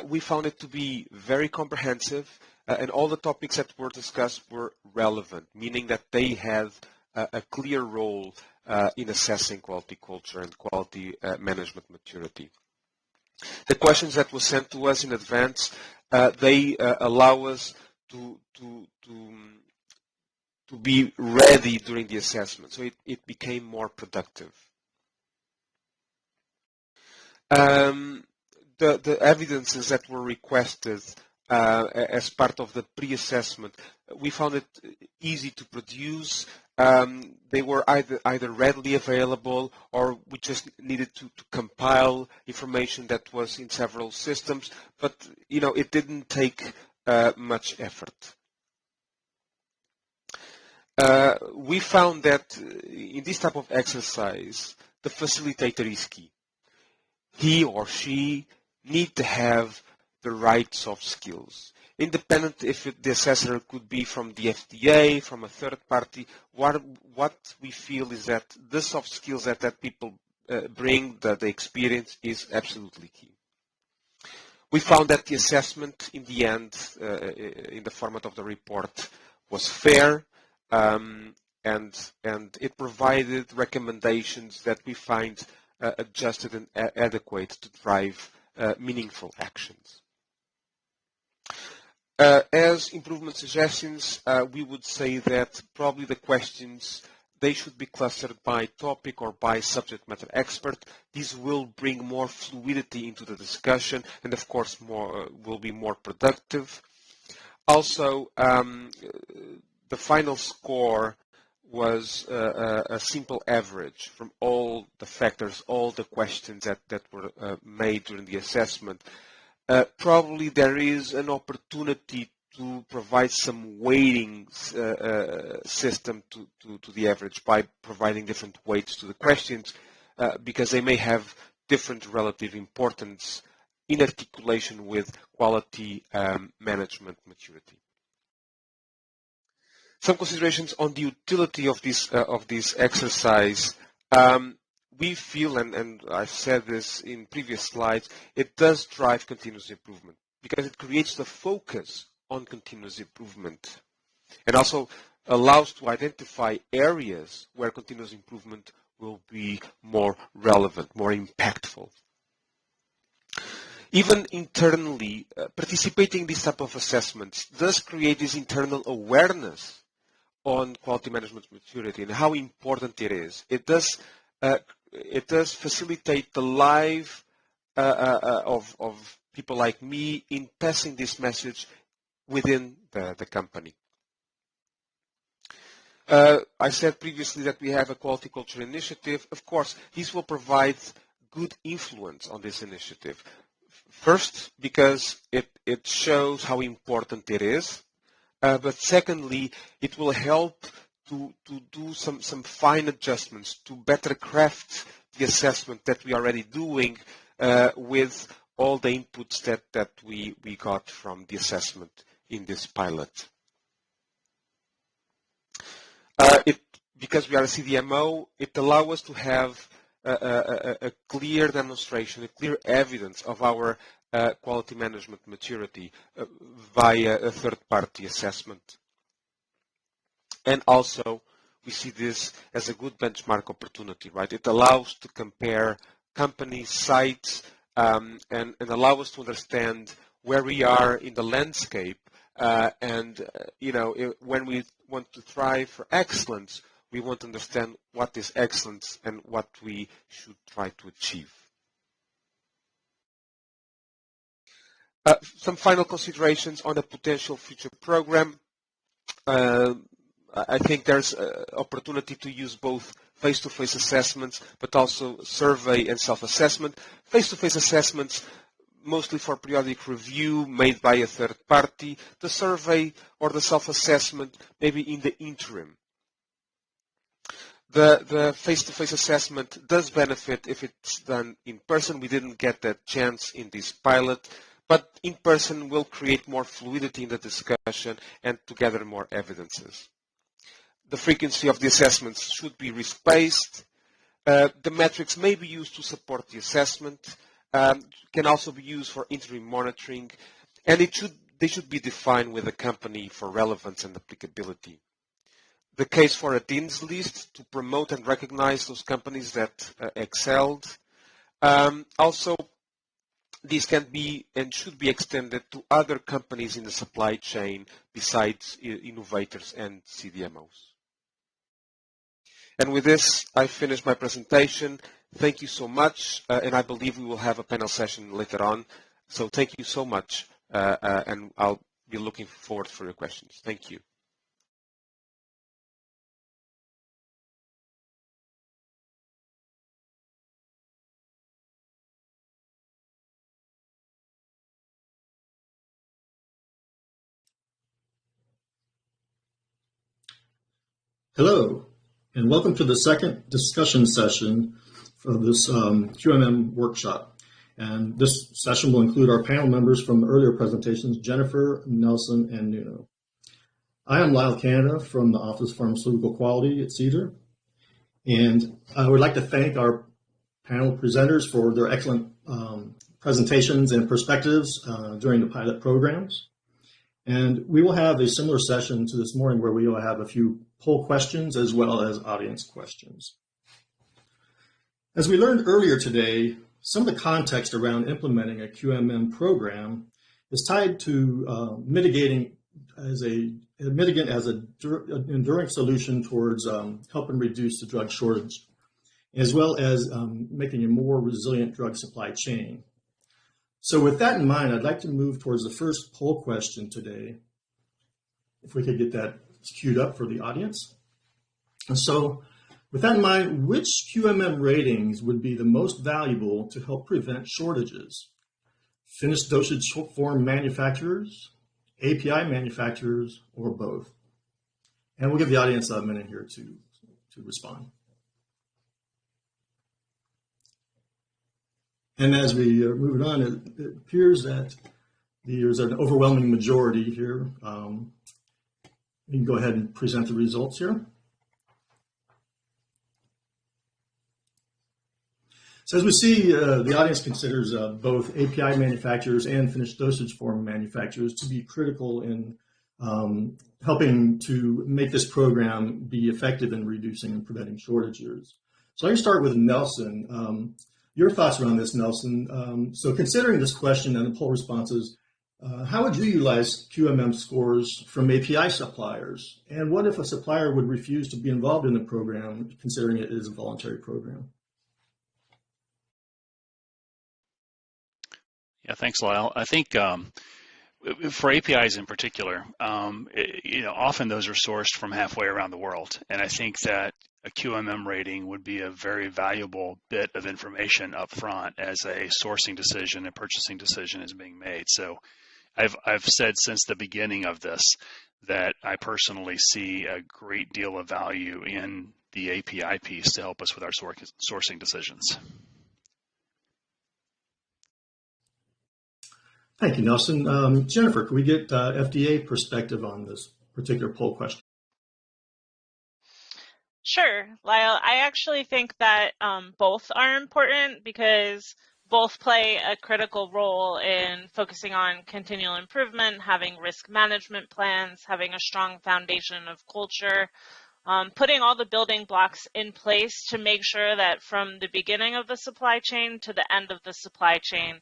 we found it to be very comprehensive. and all the topics that were discussed were relevant, meaning that they had a clear role in assessing quality culture and quality management maturity. The questions that were sent to us in advance, they allow us to be ready during the assessment, so it became more productive. The evidences that were requested as part of the pre-assessment, we found it easy to produce. They were either readily available, or we just needed to compile information that was in several systems, but it didn't take much effort. We found that in this type of exercise, the facilitator is key. He or she need to have the right soft skills. Independent if the assessor could be from the FDA, from a third party, what we feel is that the soft skills that people bring, that the experience, is absolutely key. We found that the assessment in the end, in the format of the report, was fair, and it provided recommendations that we find adjusted and adequate to drive meaningful actions. As improvement suggestions, we would say that probably the questions, they should be clustered by topic or by subject matter expert. These will bring more fluidity into the discussion, and of course will be more productive. Also, the final score was a simple average from all the factors, all the questions that were made during the assessment. Probably there is an opportunity to provide some weighting system to the average by providing different weights to the questions, because they may have different relative importance in articulation with quality management maturity. Some considerations on the utility of this exercise. We feel, and I've said this in previous slides, it does drive continuous improvement because it creates the focus on continuous improvement and also allows to identify areas where continuous improvement will be more relevant, more impactful. Even internally, participating in this type of assessments does create this internal awareness on quality management maturity and how important it is. It does facilitate the life of people like me in passing this message within the company. I said previously that we have a quality culture initiative. Of course, this will provide good influence on this initiative. First, because it shows how important it is. But secondly, it will help to do some fine adjustments to better craft the assessment that we are already doing with all the inputs that we got from the assessment in this pilot. Because we are a CDMO, it allows us to have a clear demonstration, a clear evidence of our quality management maturity via a third-party assessment. And also, we see this as a good benchmark opportunity, right? It allows to compare companies, sites, and allow us to understand where we are in the landscape. When we want to strive for excellence, we want to understand what is excellence and what we should try to achieve. Some final considerations on a potential future program. I think there's opportunity to use both face-to-face assessments, but also survey and self-assessment. Face-to-face assessments, mostly for periodic review made by a third party. The survey or the self-assessment, maybe in the interim. The face-to-face assessment does benefit if it's done in person. We didn't get that chance in this pilot, but in person will create more fluidity in the discussion and to gather more evidences. The frequency of the assessments should be risk-based. The metrics may be used to support the assessment, can also be used for interim monitoring, and it should they should be defined with the company for relevance and applicability. The case for a dean's list to promote and recognize those companies that excelled. Also, these can be and should be extended to other companies in the supply chain besides innovators and CDMOs. And with this, I finish my presentation. Thank you so much, and I believe we will have a panel session later on. So thank you so much, and I'll be looking forward for your questions. Thank you. Hello, and welcome to the second discussion session of this QMM workshop. And this session will include our panel members from the earlier presentations, Jennifer, Nelson, and Nuno. I am Lyle Canada from the Office of Pharmaceutical Quality at CDER, and I would like to thank our panel presenters for their excellent presentations and perspectives during the pilot programs. And we will have a similar session to this morning where we will have a few poll questions as well as audience questions. As we learned earlier today, some of the context around implementing a QMM program is tied to mitigating as an enduring solution towards helping reduce the drug shortage, as well as making a more resilient drug supply chain. So with that in mind, I'd like to move towards the first poll question today. If we could get that queued up for the audience. And so with that in mind, which QMM ratings would be the most valuable to help prevent shortages? Finished dosage form manufacturers, API manufacturers, or both? And we'll give the audience a minute here to respond. And as we are moving on, it appears that there's an overwhelming majority here. We can go ahead and present the results here. So as we see, the audience considers both API manufacturers and finished dosage form manufacturers to be critical in helping to make this program be effective in reducing and preventing shortages. So let me start with Nelson. Your thoughts around this, Nelson. So considering this question and the poll responses, how would you utilize QMM scores from API suppliers? And what if a supplier would refuse to be involved in the program, considering it is a voluntary program? Yeah, thanks, Lyle. I think for APIs in particular, often those are sourced from halfway around the world. And I think that a QMM rating would be a very valuable bit of information up front as a sourcing decision and purchasing decision is being made. So I've said since the beginning of this that I personally see a great deal of value in the API piece to help us with our sourcing decisions. Thank you, Nelson. Jennifer, can we get FDA perspective on this particular poll question? Sure, Lyle. I actually think that both are important because both play a critical role in focusing on continual improvement, having risk management plans, having a strong foundation of culture, putting all the building blocks in place to make sure that from the beginning of the supply chain to the end of the supply chain,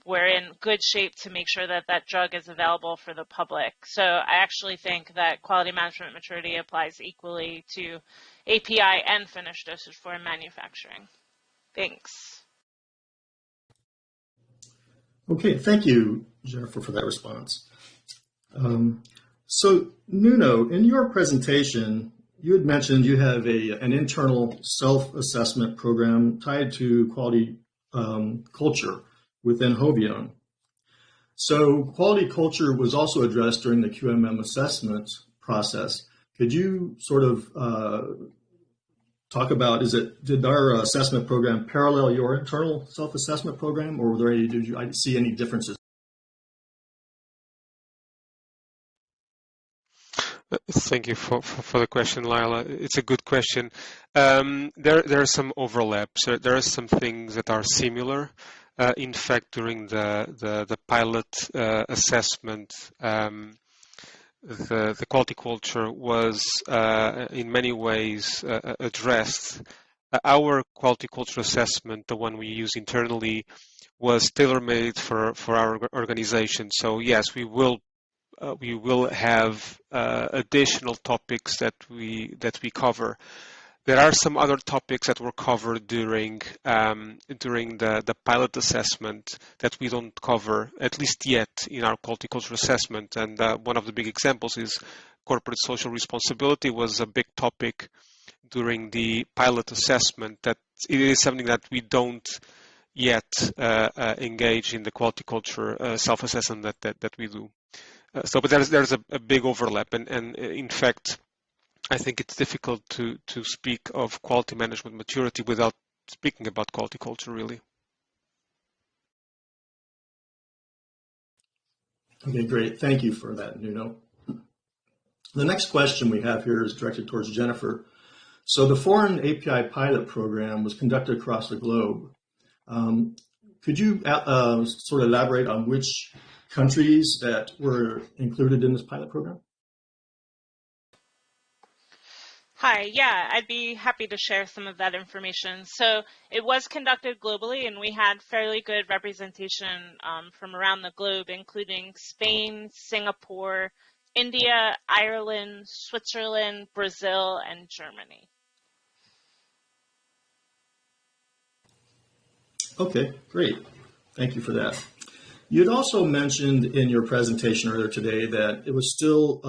we're in good shape to make sure that that drug is available for the public. So I actually think that quality management maturity applies equally to API and finished dosage form manufacturing. Thanks. Okay, thank you, Jennifer, for that response. So Nuno, in your presentation, you had mentioned you have an internal self-assessment program tied to quality culture within Hovione. So quality culture was also addressed during the QMM assessment process. Could you sort of talk about, did our assessment program parallel your internal self-assessment program, or did you see any differences? Thank you for the question, Lila. It's a good question. There are some overlaps. There are some things that are similar. In fact, during the pilot assessment, the quality culture was in many ways addressed. Our quality culture assessment, the one we use internally, was tailor-made for our organization. So yes, we will have additional topics that we cover. There are some other topics that were covered during the pilot assessment that we don't cover, at least yet, in our quality culture assessment. And one of the big examples is corporate social responsibility was a big topic during the pilot assessment. That it is something that we don't yet engage in the quality culture self-assessment that we do. But there's a big overlap, and in fact, I think it's difficult to speak of quality management maturity without speaking about quality culture, really. Okay, great. Thank you for that, Nuno. The next question we have here is directed towards Jennifer. So the foreign API pilot program was conducted across the globe. Could you sort of elaborate on which countries that were included in this pilot program? Hi, yeah, I'd be happy to share some of that information. So it was conducted globally, and we had fairly good representation from around the globe, including Spain, Singapore, India, Ireland, Switzerland, Brazil, and Germany. Okay, great. Thank you for that. You had also mentioned in your presentation earlier today that it was still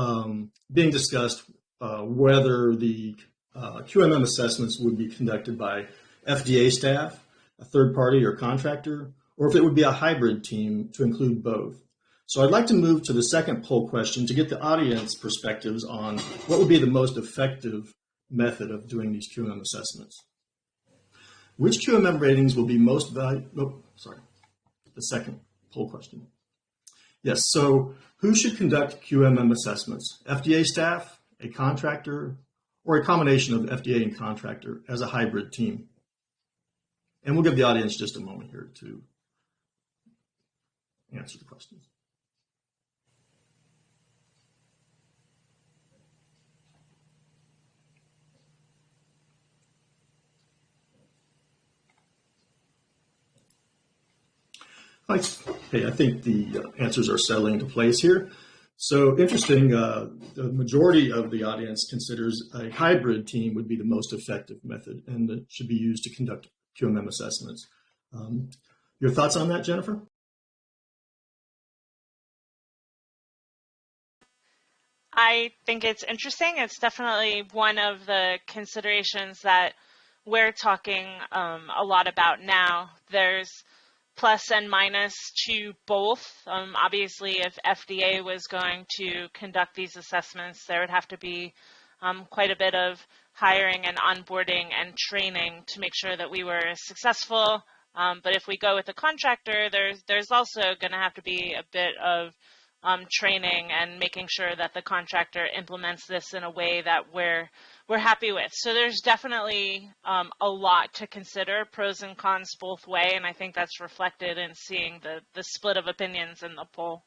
being discussed whether the QMM assessments would be conducted by FDA staff, a third party or contractor, or if it would be a hybrid team to include both. So I'd like to move to the second poll question to get the audience perspectives on what would be the most effective method of doing these QMM assessments. Which QMM ratings will be most valuable? The second poll question. Yes, so who should conduct QMM assessments? FDA staff, a contractor, or a combination of FDA and contractor as a hybrid team? And we'll give the audience just a moment here to answer the questions. Okay, I think the answers are settling into place here. So interesting, the majority of the audience considers a hybrid team would be the most effective method and that should be used to conduct QMM assessments. Your thoughts on that, Jennifer? I think it's interesting. It's definitely one of the considerations that we're talking a lot about now. There's plus and minus to both. Obviously, if FDA was going to conduct these assessments, there would have to be quite a bit of hiring and onboarding and training to make sure that we were successful. But if we go with a contractor, there's also going to have to be a bit of training and making sure that the contractor implements this in a way that we're happy with. So there's definitely a lot to consider, pros and cons both way, and I think that's reflected in seeing the split of opinions in the poll.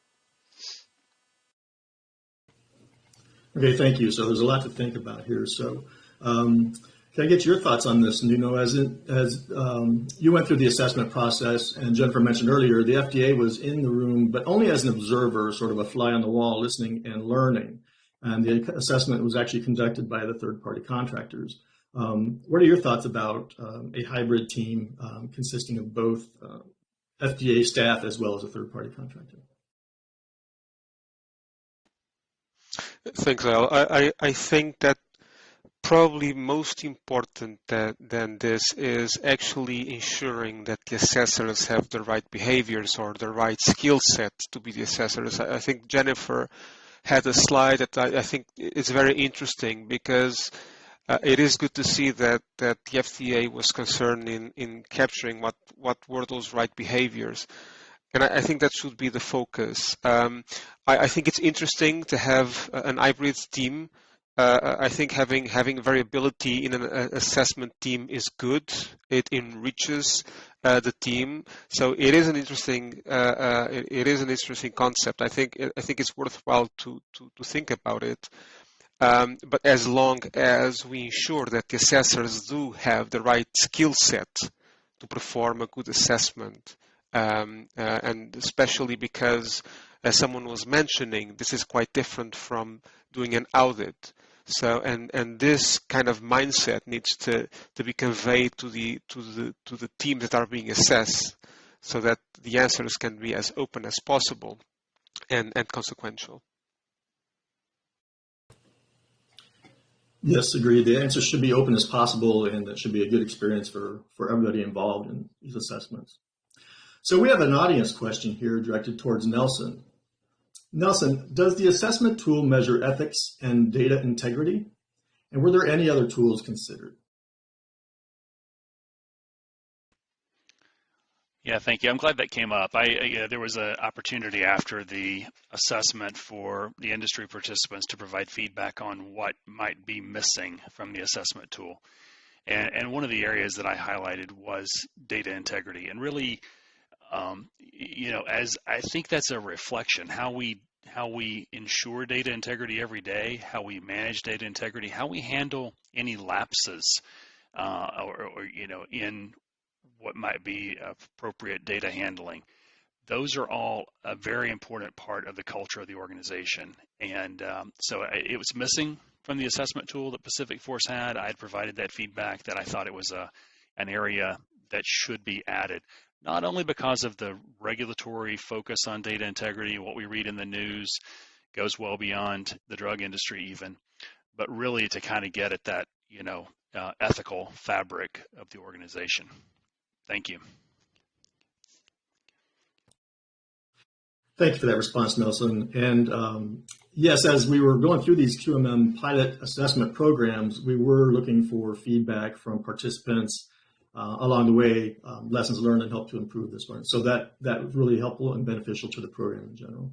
Okay, thank you. So there's a lot to think about here. So can I get your thoughts on this? And you know, as you went through the assessment process, and Jennifer mentioned earlier, the FDA was in the room, but only as an observer, sort of a fly on the wall, listening and learning. And the assessment was actually conducted by the third-party contractors. What are your thoughts about a hybrid team consisting of both FDA staff as well as a third-party contractor? Thanks, Al. I think that probably most important than this is actually ensuring that the assessors have the right behaviors or the right skill set to be the assessors. I think Jennifer had a slide that I think is very interesting because it is good to see that the FDA was concerned in capturing what were those right behaviors. And I think that should be the focus. I think it's interesting to have an hybrid team I think having variability in an assessment team is good. It enriches the team. So it is an interesting concept. I think it's worthwhile to think about it. But as long as we ensure that the assessors do have the right skill set to perform a good assessment, and especially because, as someone was mentioning, this is quite different from doing an audit. So, and this kind of mindset needs to be conveyed to the teams that are being assessed, so that the answers can be as open as possible and consequential. Yes, agreed. The answers should be open as possible, and that should be a good experience for everybody involved in these assessments. So we have an audience question here directed towards Nelson. Nelson, does the assessment tool measure ethics and data integrity? And were there any other tools considered? Yeah, thank you. I'm glad that came up. There was an opportunity after the assessment for the industry participants to provide feedback on what might be missing from the assessment tool. And one of the areas that I highlighted was data integrity. And really, as I think that's a reflection, how we ensure data integrity every day, how we manage data integrity, how we handle any lapses, in what might be appropriate data handling. Those are all a very important part of the culture of the organization. And so it was missing from the assessment tool that Pacific Force had. I had provided that feedback that I thought it was an area that should be added, not only because of the regulatory focus on data integrity, what we read in the news goes well beyond the drug industry even, but really to kind of get at that, ethical fabric of the organization. Thank you. Thank you for that response, Nelson. And yes, as we were going through these QMM pilot assessment programs, we were looking for feedback from participants along the way, lessons learned and help to improve this one. So that was really helpful and beneficial to the program in general.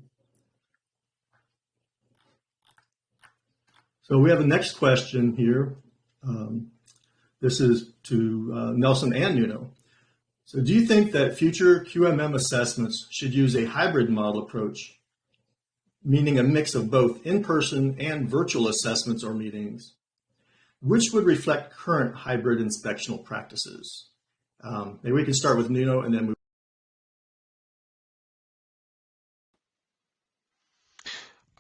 So we have the next question here. This is to Nelson and Nuno. So do you think that future QMM assessments should use a hybrid model approach, meaning a mix of both in-person and virtual assessments or meetings, which would reflect current hybrid inspectional practices? Maybe we can start with Nuno and then move.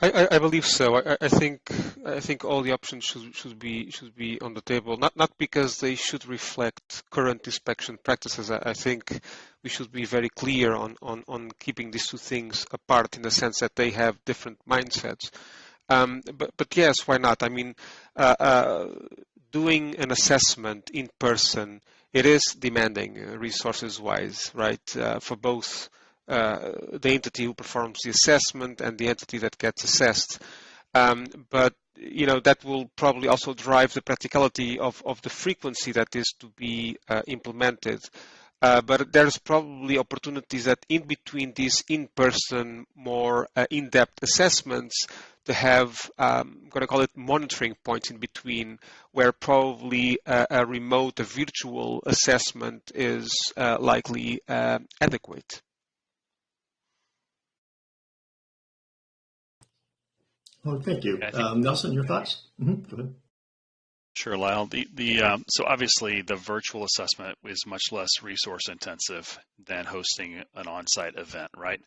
I believe so. I think all the options should be on the table. Not because they should reflect current inspection practices. I think we should be very clear on keeping these two things apart in the sense that they have different mindsets. But yes, why not? I mean, doing an assessment in person, it is demanding resources-wise, right? For both the entity who performs the assessment and the entity that gets assessed. But that will probably also drive the practicality of the frequency that is to be implemented. But there's probably opportunities that in between these in-person, more in-depth assessments to have, I'm going to call it monitoring points in between, where probably a remote, a virtual assessment is likely adequate. Oh, thank you. Nelson, your thoughts? Mm-hmm. Go ahead. Sure, Lyle. So obviously the virtual assessment is much less resource intensive than hosting an on-site event, right?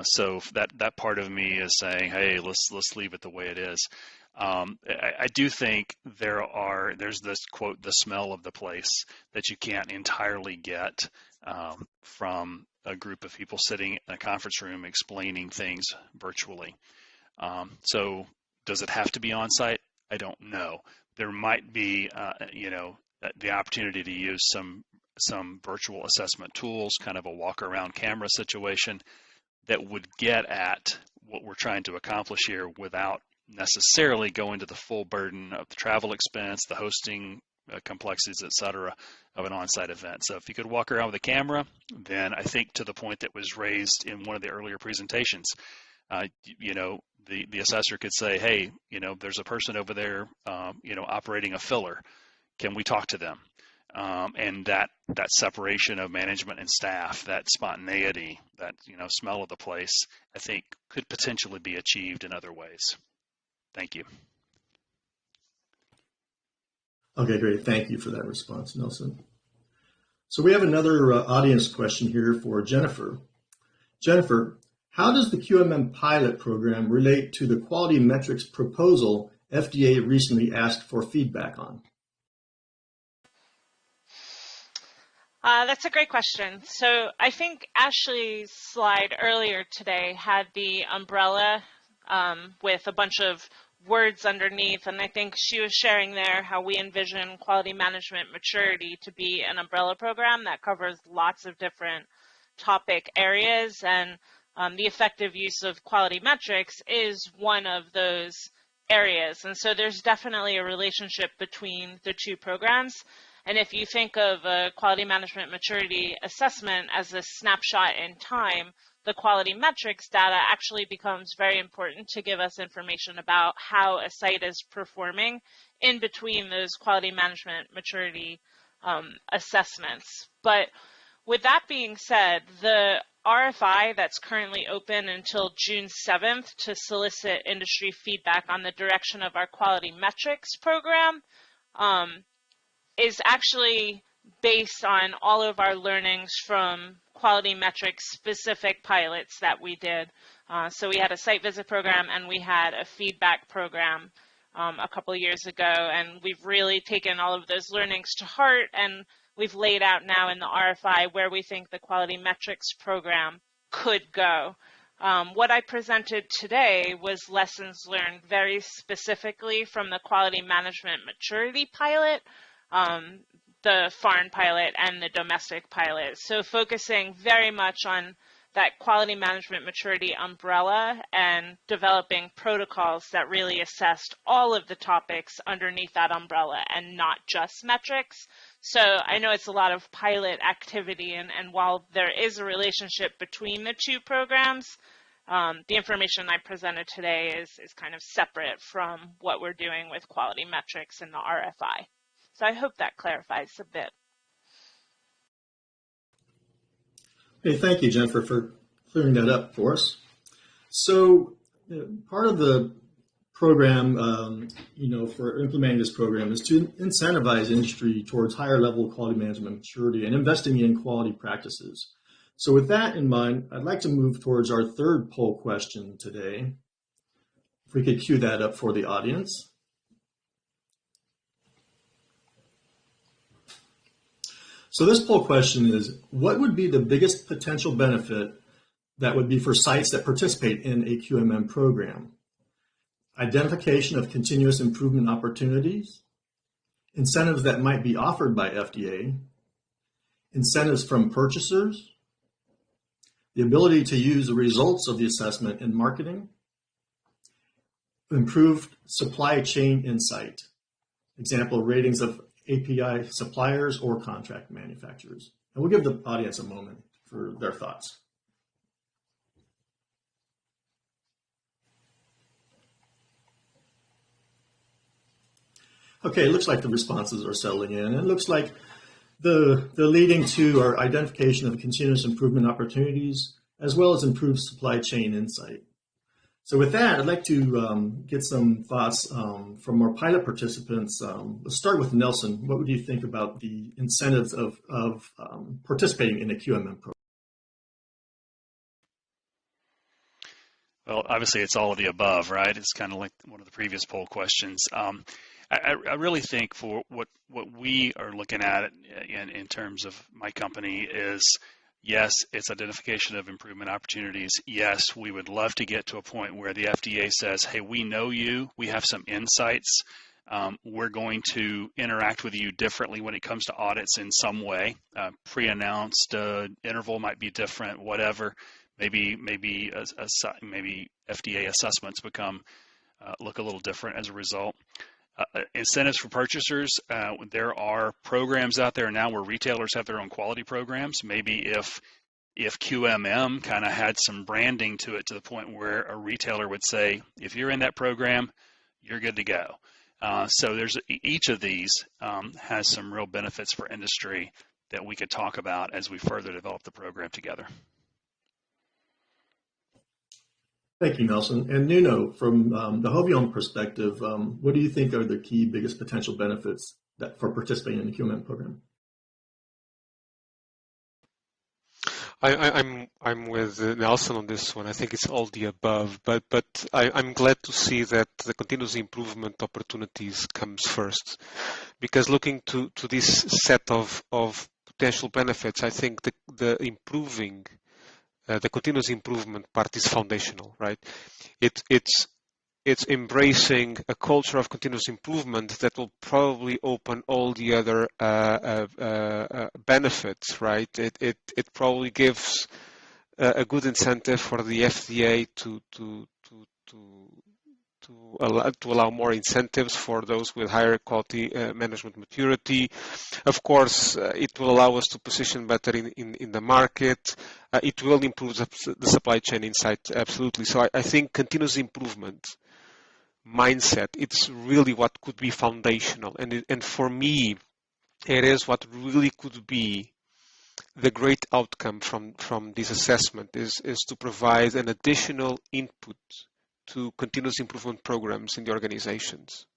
So that part of me is saying, hey, let's leave it the way it is. I do think there's this quote, the smell of the place that you can't entirely get from a group of people sitting in a conference room explaining things virtually. So does it have to be on site? I don't know. There might be, the opportunity to use some virtual assessment tools, kind of a walk around camera situation that would get at what we're trying to accomplish here without necessarily going to the full burden of the travel expense, the hosting complexities, et cetera, of an on-site event. So if you could walk around with a camera, then I think to the point that was raised in one of the earlier presentations, You know, the assessor could say, hey, you know, there's a person over there, you know, operating a filler. Can we talk to them? And that separation of management and staff, that spontaneity, that, you know, smell of the place, I think could potentially be achieved in other ways. Thank you. Okay, great. Thank you for that response, Nelson. So we have another audience question here for Jennifer. Jennifer, how does the QMM pilot program relate to the quality metrics proposal FDA recently asked for feedback on? That's a great question. So I think Ashley's slide earlier today had the umbrella with a bunch of words underneath, and I think she was sharing there how we envision quality management maturity to be an umbrella program that covers lots of different topic areas, and the effective use of quality metrics is one of those areas. And so there's definitely a relationship between the two programs. And if you think of a quality management maturity assessment as a snapshot in time, the quality metrics data actually becomes very important to give us information about how a site is performing in between those quality management maturity assessments. But with that being said, the RFI that's currently open until June 7th to solicit industry feedback on the direction of our quality metrics program is actually based on all of our learnings from quality metrics specific pilots that we did. So we had a site visit program and we had a feedback program a couple of years ago, and we've really taken all of those learnings to heart, and we've laid out now in the RFI where we think the quality metrics program could go. What I presented today was lessons learned very specifically from the quality management maturity pilot, the foreign pilot and the domestic pilot. So focusing very much on that quality management maturity umbrella and developing protocols that really assessed all of the topics underneath that umbrella and not just metrics. So I know it's a lot of pilot activity, and while there is a relationship between the two programs, the information I presented today is kind of separate from what we're doing with quality metrics in the RFI. So I hope that clarifies a bit. Hey, thank you, Jennifer, for clearing that up for us. So part of the program, for implementing this program is to incentivize industry towards higher level quality management maturity and investing in quality practices. So with that in mind, I'd like to move towards our third poll question today. If we could cue that up for the audience. So this poll question is, what would be the biggest potential benefit that would be for sites that participate in a QMM program? Identification of continuous improvement opportunities, incentives that might be offered by FDA, incentives from purchasers, the ability to use the results of the assessment in marketing, improved supply chain insight, example, ratings of API suppliers or contract manufacturers. And we'll give the audience a moment for their thoughts. Okay, it looks like the responses are settling in. It looks like the leading to are identification of continuous improvement opportunities, as well as improved supply chain insight. So with that, I'd like to get some thoughts from our pilot participants. Let's start with Nelson. What would you think about the incentives of participating in a QMM program? Well, obviously it's all of the above, right? It's kind of like one of the previous poll questions. I really think for what we are looking at in terms of my company is, yes, it's identification of improvement opportunities. Yes, we would love to get to a point where the FDA says, hey, we know you, we have some insights, we're going to interact with you differently when it comes to audits in some way. Pre-announced interval might be different, whatever. Maybe FDA assessments look a little different as a result. Incentives for purchasers. There are programs out there now where retailers have their own quality programs. Maybe if if QMM kind of had some branding to it to the point where a retailer would say, if you're in that program, you're good to go. So there's each of these has some real benefits for industry that we could talk about as we further develop the program together. Thank you, Nelson. And Nuno, from the Hovium perspective, what do you think are the key biggest potential benefits for participating in the QMM program? I'm with Nelson on this one. I think it's all the above, but I'm glad to see that the continuous improvement opportunities comes first, because looking to this set of potential benefits, I think the improving the continuous improvement part is foundational, right? It's embracing a culture of continuous improvement that will probably open all the other benefits, right? It probably gives a good incentive for the FDA to allow more incentives for those with higher quality management maturity. Of course, it will allow us to position better in the market. It will improve the supply chain insight, absolutely. So I think continuous improvement mindset, it's really what could be foundational. And for me, it is what really could be the great outcome from this assessment is to provide an additional input to continuous improvement programs in the organizations.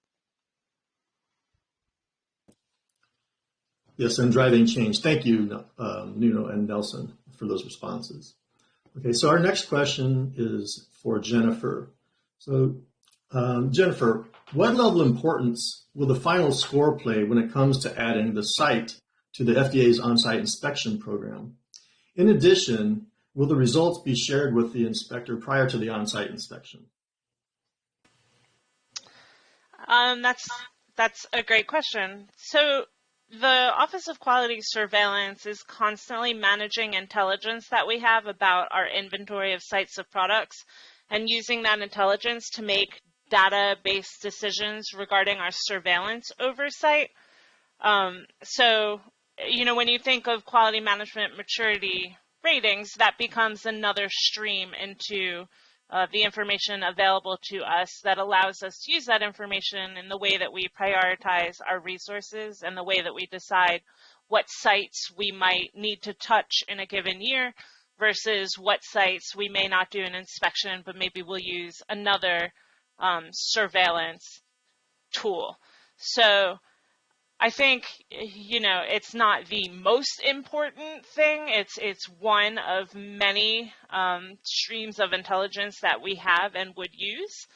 Yes, and driving change. Thank you, Nuno and Nelson, for those responses. Okay, so our next question is for Jennifer. So, Jennifer, what level of importance will the final score play when it comes to adding the site to the FDA's on-site inspection program? In addition, will the results be shared with the inspector prior to the on-site inspection? That's a great question. So the Office of Quality Surveillance is constantly managing intelligence that we have about our inventory of sites of products and using that intelligence to make data-based decisions regarding our surveillance oversight. So, when you think of quality management maturity ratings, that becomes another stream into the information available to us that allows us to use that information in the way that we prioritize our resources and the way that we decide what sites we might need to touch in a given year versus what sites we may not do an inspection, but maybe we'll use another surveillance tool. So I think, it's not the most important thing. It's one of many streams of intelligence that we have and would use.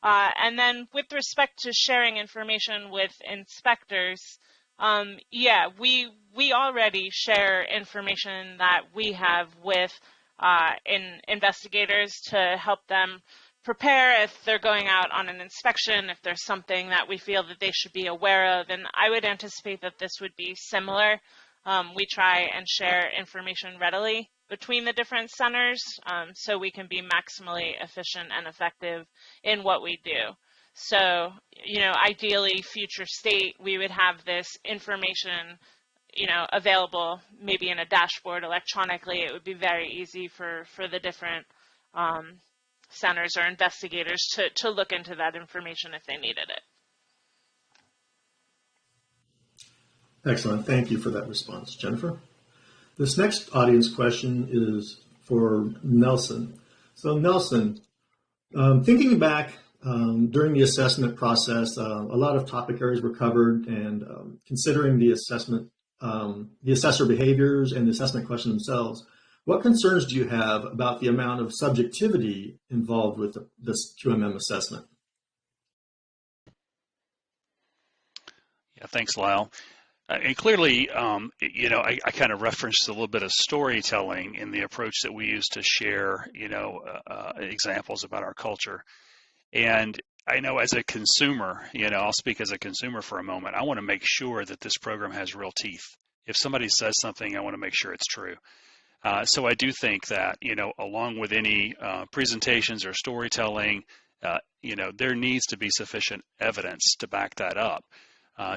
And then with respect to sharing information with inspectors, we already share information that we have with investigators to help them prepare if they're going out on an inspection, if there's something that we feel that they should be aware of. And I would anticipate that this would be similar. We try and share information readily between the different centers so we can be maximally efficient and effective in what we do. So, ideally, future state, we would have this information, available maybe in a dashboard electronically. It would be very easy for the different centers or investigators to look into that information if they needed it. Excellent. Thank you for that response, Jennifer. This next audience question is for Nelson. So Nelson, thinking back during the assessment process, a lot of topic areas were covered, and considering the assessment, the assessor behaviors and the assessment question themselves, what concerns do you have about the amount of subjectivity involved with this QMM assessment? Yeah, thanks, Lyle. And clearly, I kind of referenced a little bit of storytelling in the approach that we use to share, examples about our culture. And I know as a consumer, I'll speak as a consumer for a moment. I want to make sure that this program has real teeth. If somebody says something, I want to make sure it's true. So I do think that, along with any presentations or storytelling, there needs to be sufficient evidence to back that up,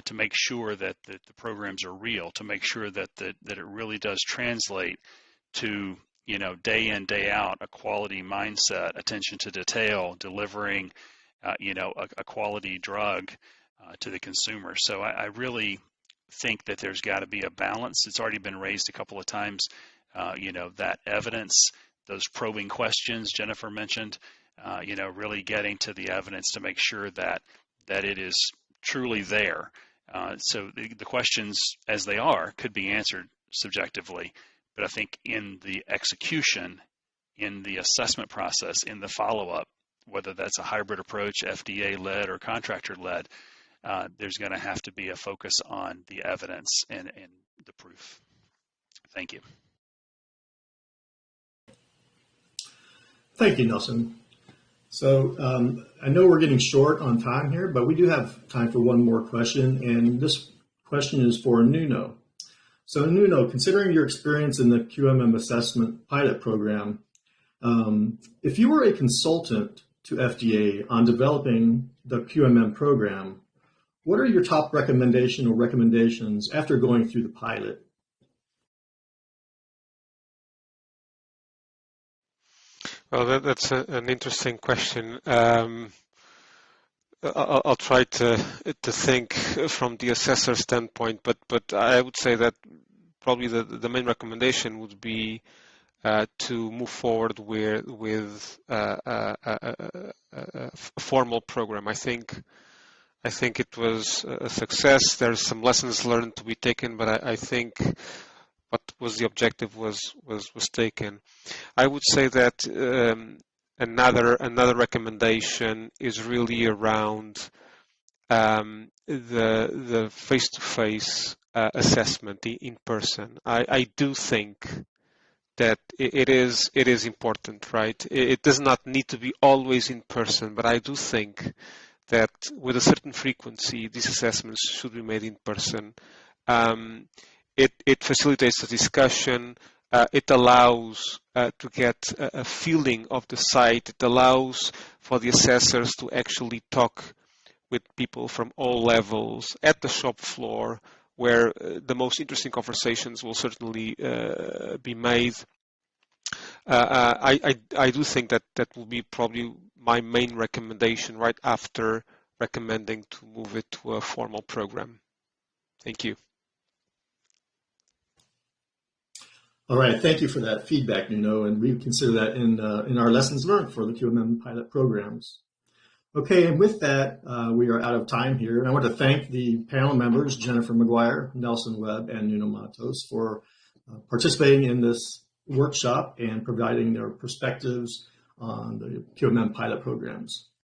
to make sure that the programs are real, to make sure that it really does translate to, day in, day out, a quality mindset, attention to detail, delivering, a quality drug to the consumer. So I really think that there's got to be a balance. It's already been raised a couple of times, that evidence, those probing questions Jennifer mentioned, really getting to the evidence to make sure that it is truly there. So the questions as they are could be answered subjectively, but I think in the execution, in the assessment process, in the follow-up, whether that's a hybrid approach, FDA-led or contractor-led, there's going to have to be a focus on the evidence and the proof. Thank you. Thank you, Nelson. So I know we're getting short on time here, but we do have time for one more question, and this question is for Nuno. So Nuno, considering your experience in the QMM assessment pilot program, if you were a consultant to FDA on developing the QMM program, what are your top recommendations after going through the pilot? Well, that's an interesting question. I'll try to think from the assessor standpoint, but I would say that probably the main recommendation would be to move forward with a formal program. I think it was a success. There's some lessons learned to be taken, but I think what was the objective was taken. I would say that another recommendation is really around the face-to-face assessment in person. I do think that it is important, right? It does not need to be always in person, but I do think that with a certain frequency, these assessments should be made in person. It facilitates the discussion. It allows to get a feeling of the site. It allows for the assessors to actually talk with people from all levels at the shop floor, where the most interesting conversations will certainly be made. I do think that will be probably my main recommendation right after recommending to move it to a formal program. Thank you. All right, thank you for that feedback, Nuno, and we consider that in our lessons learned for the QMM pilot programs. Okay, and with that, we are out of time here. I want to thank the panel members, Jennifer Maguire, Nelson Webb, and Nuno Matos, for participating in this workshop and providing their perspectives on the QMM pilot programs.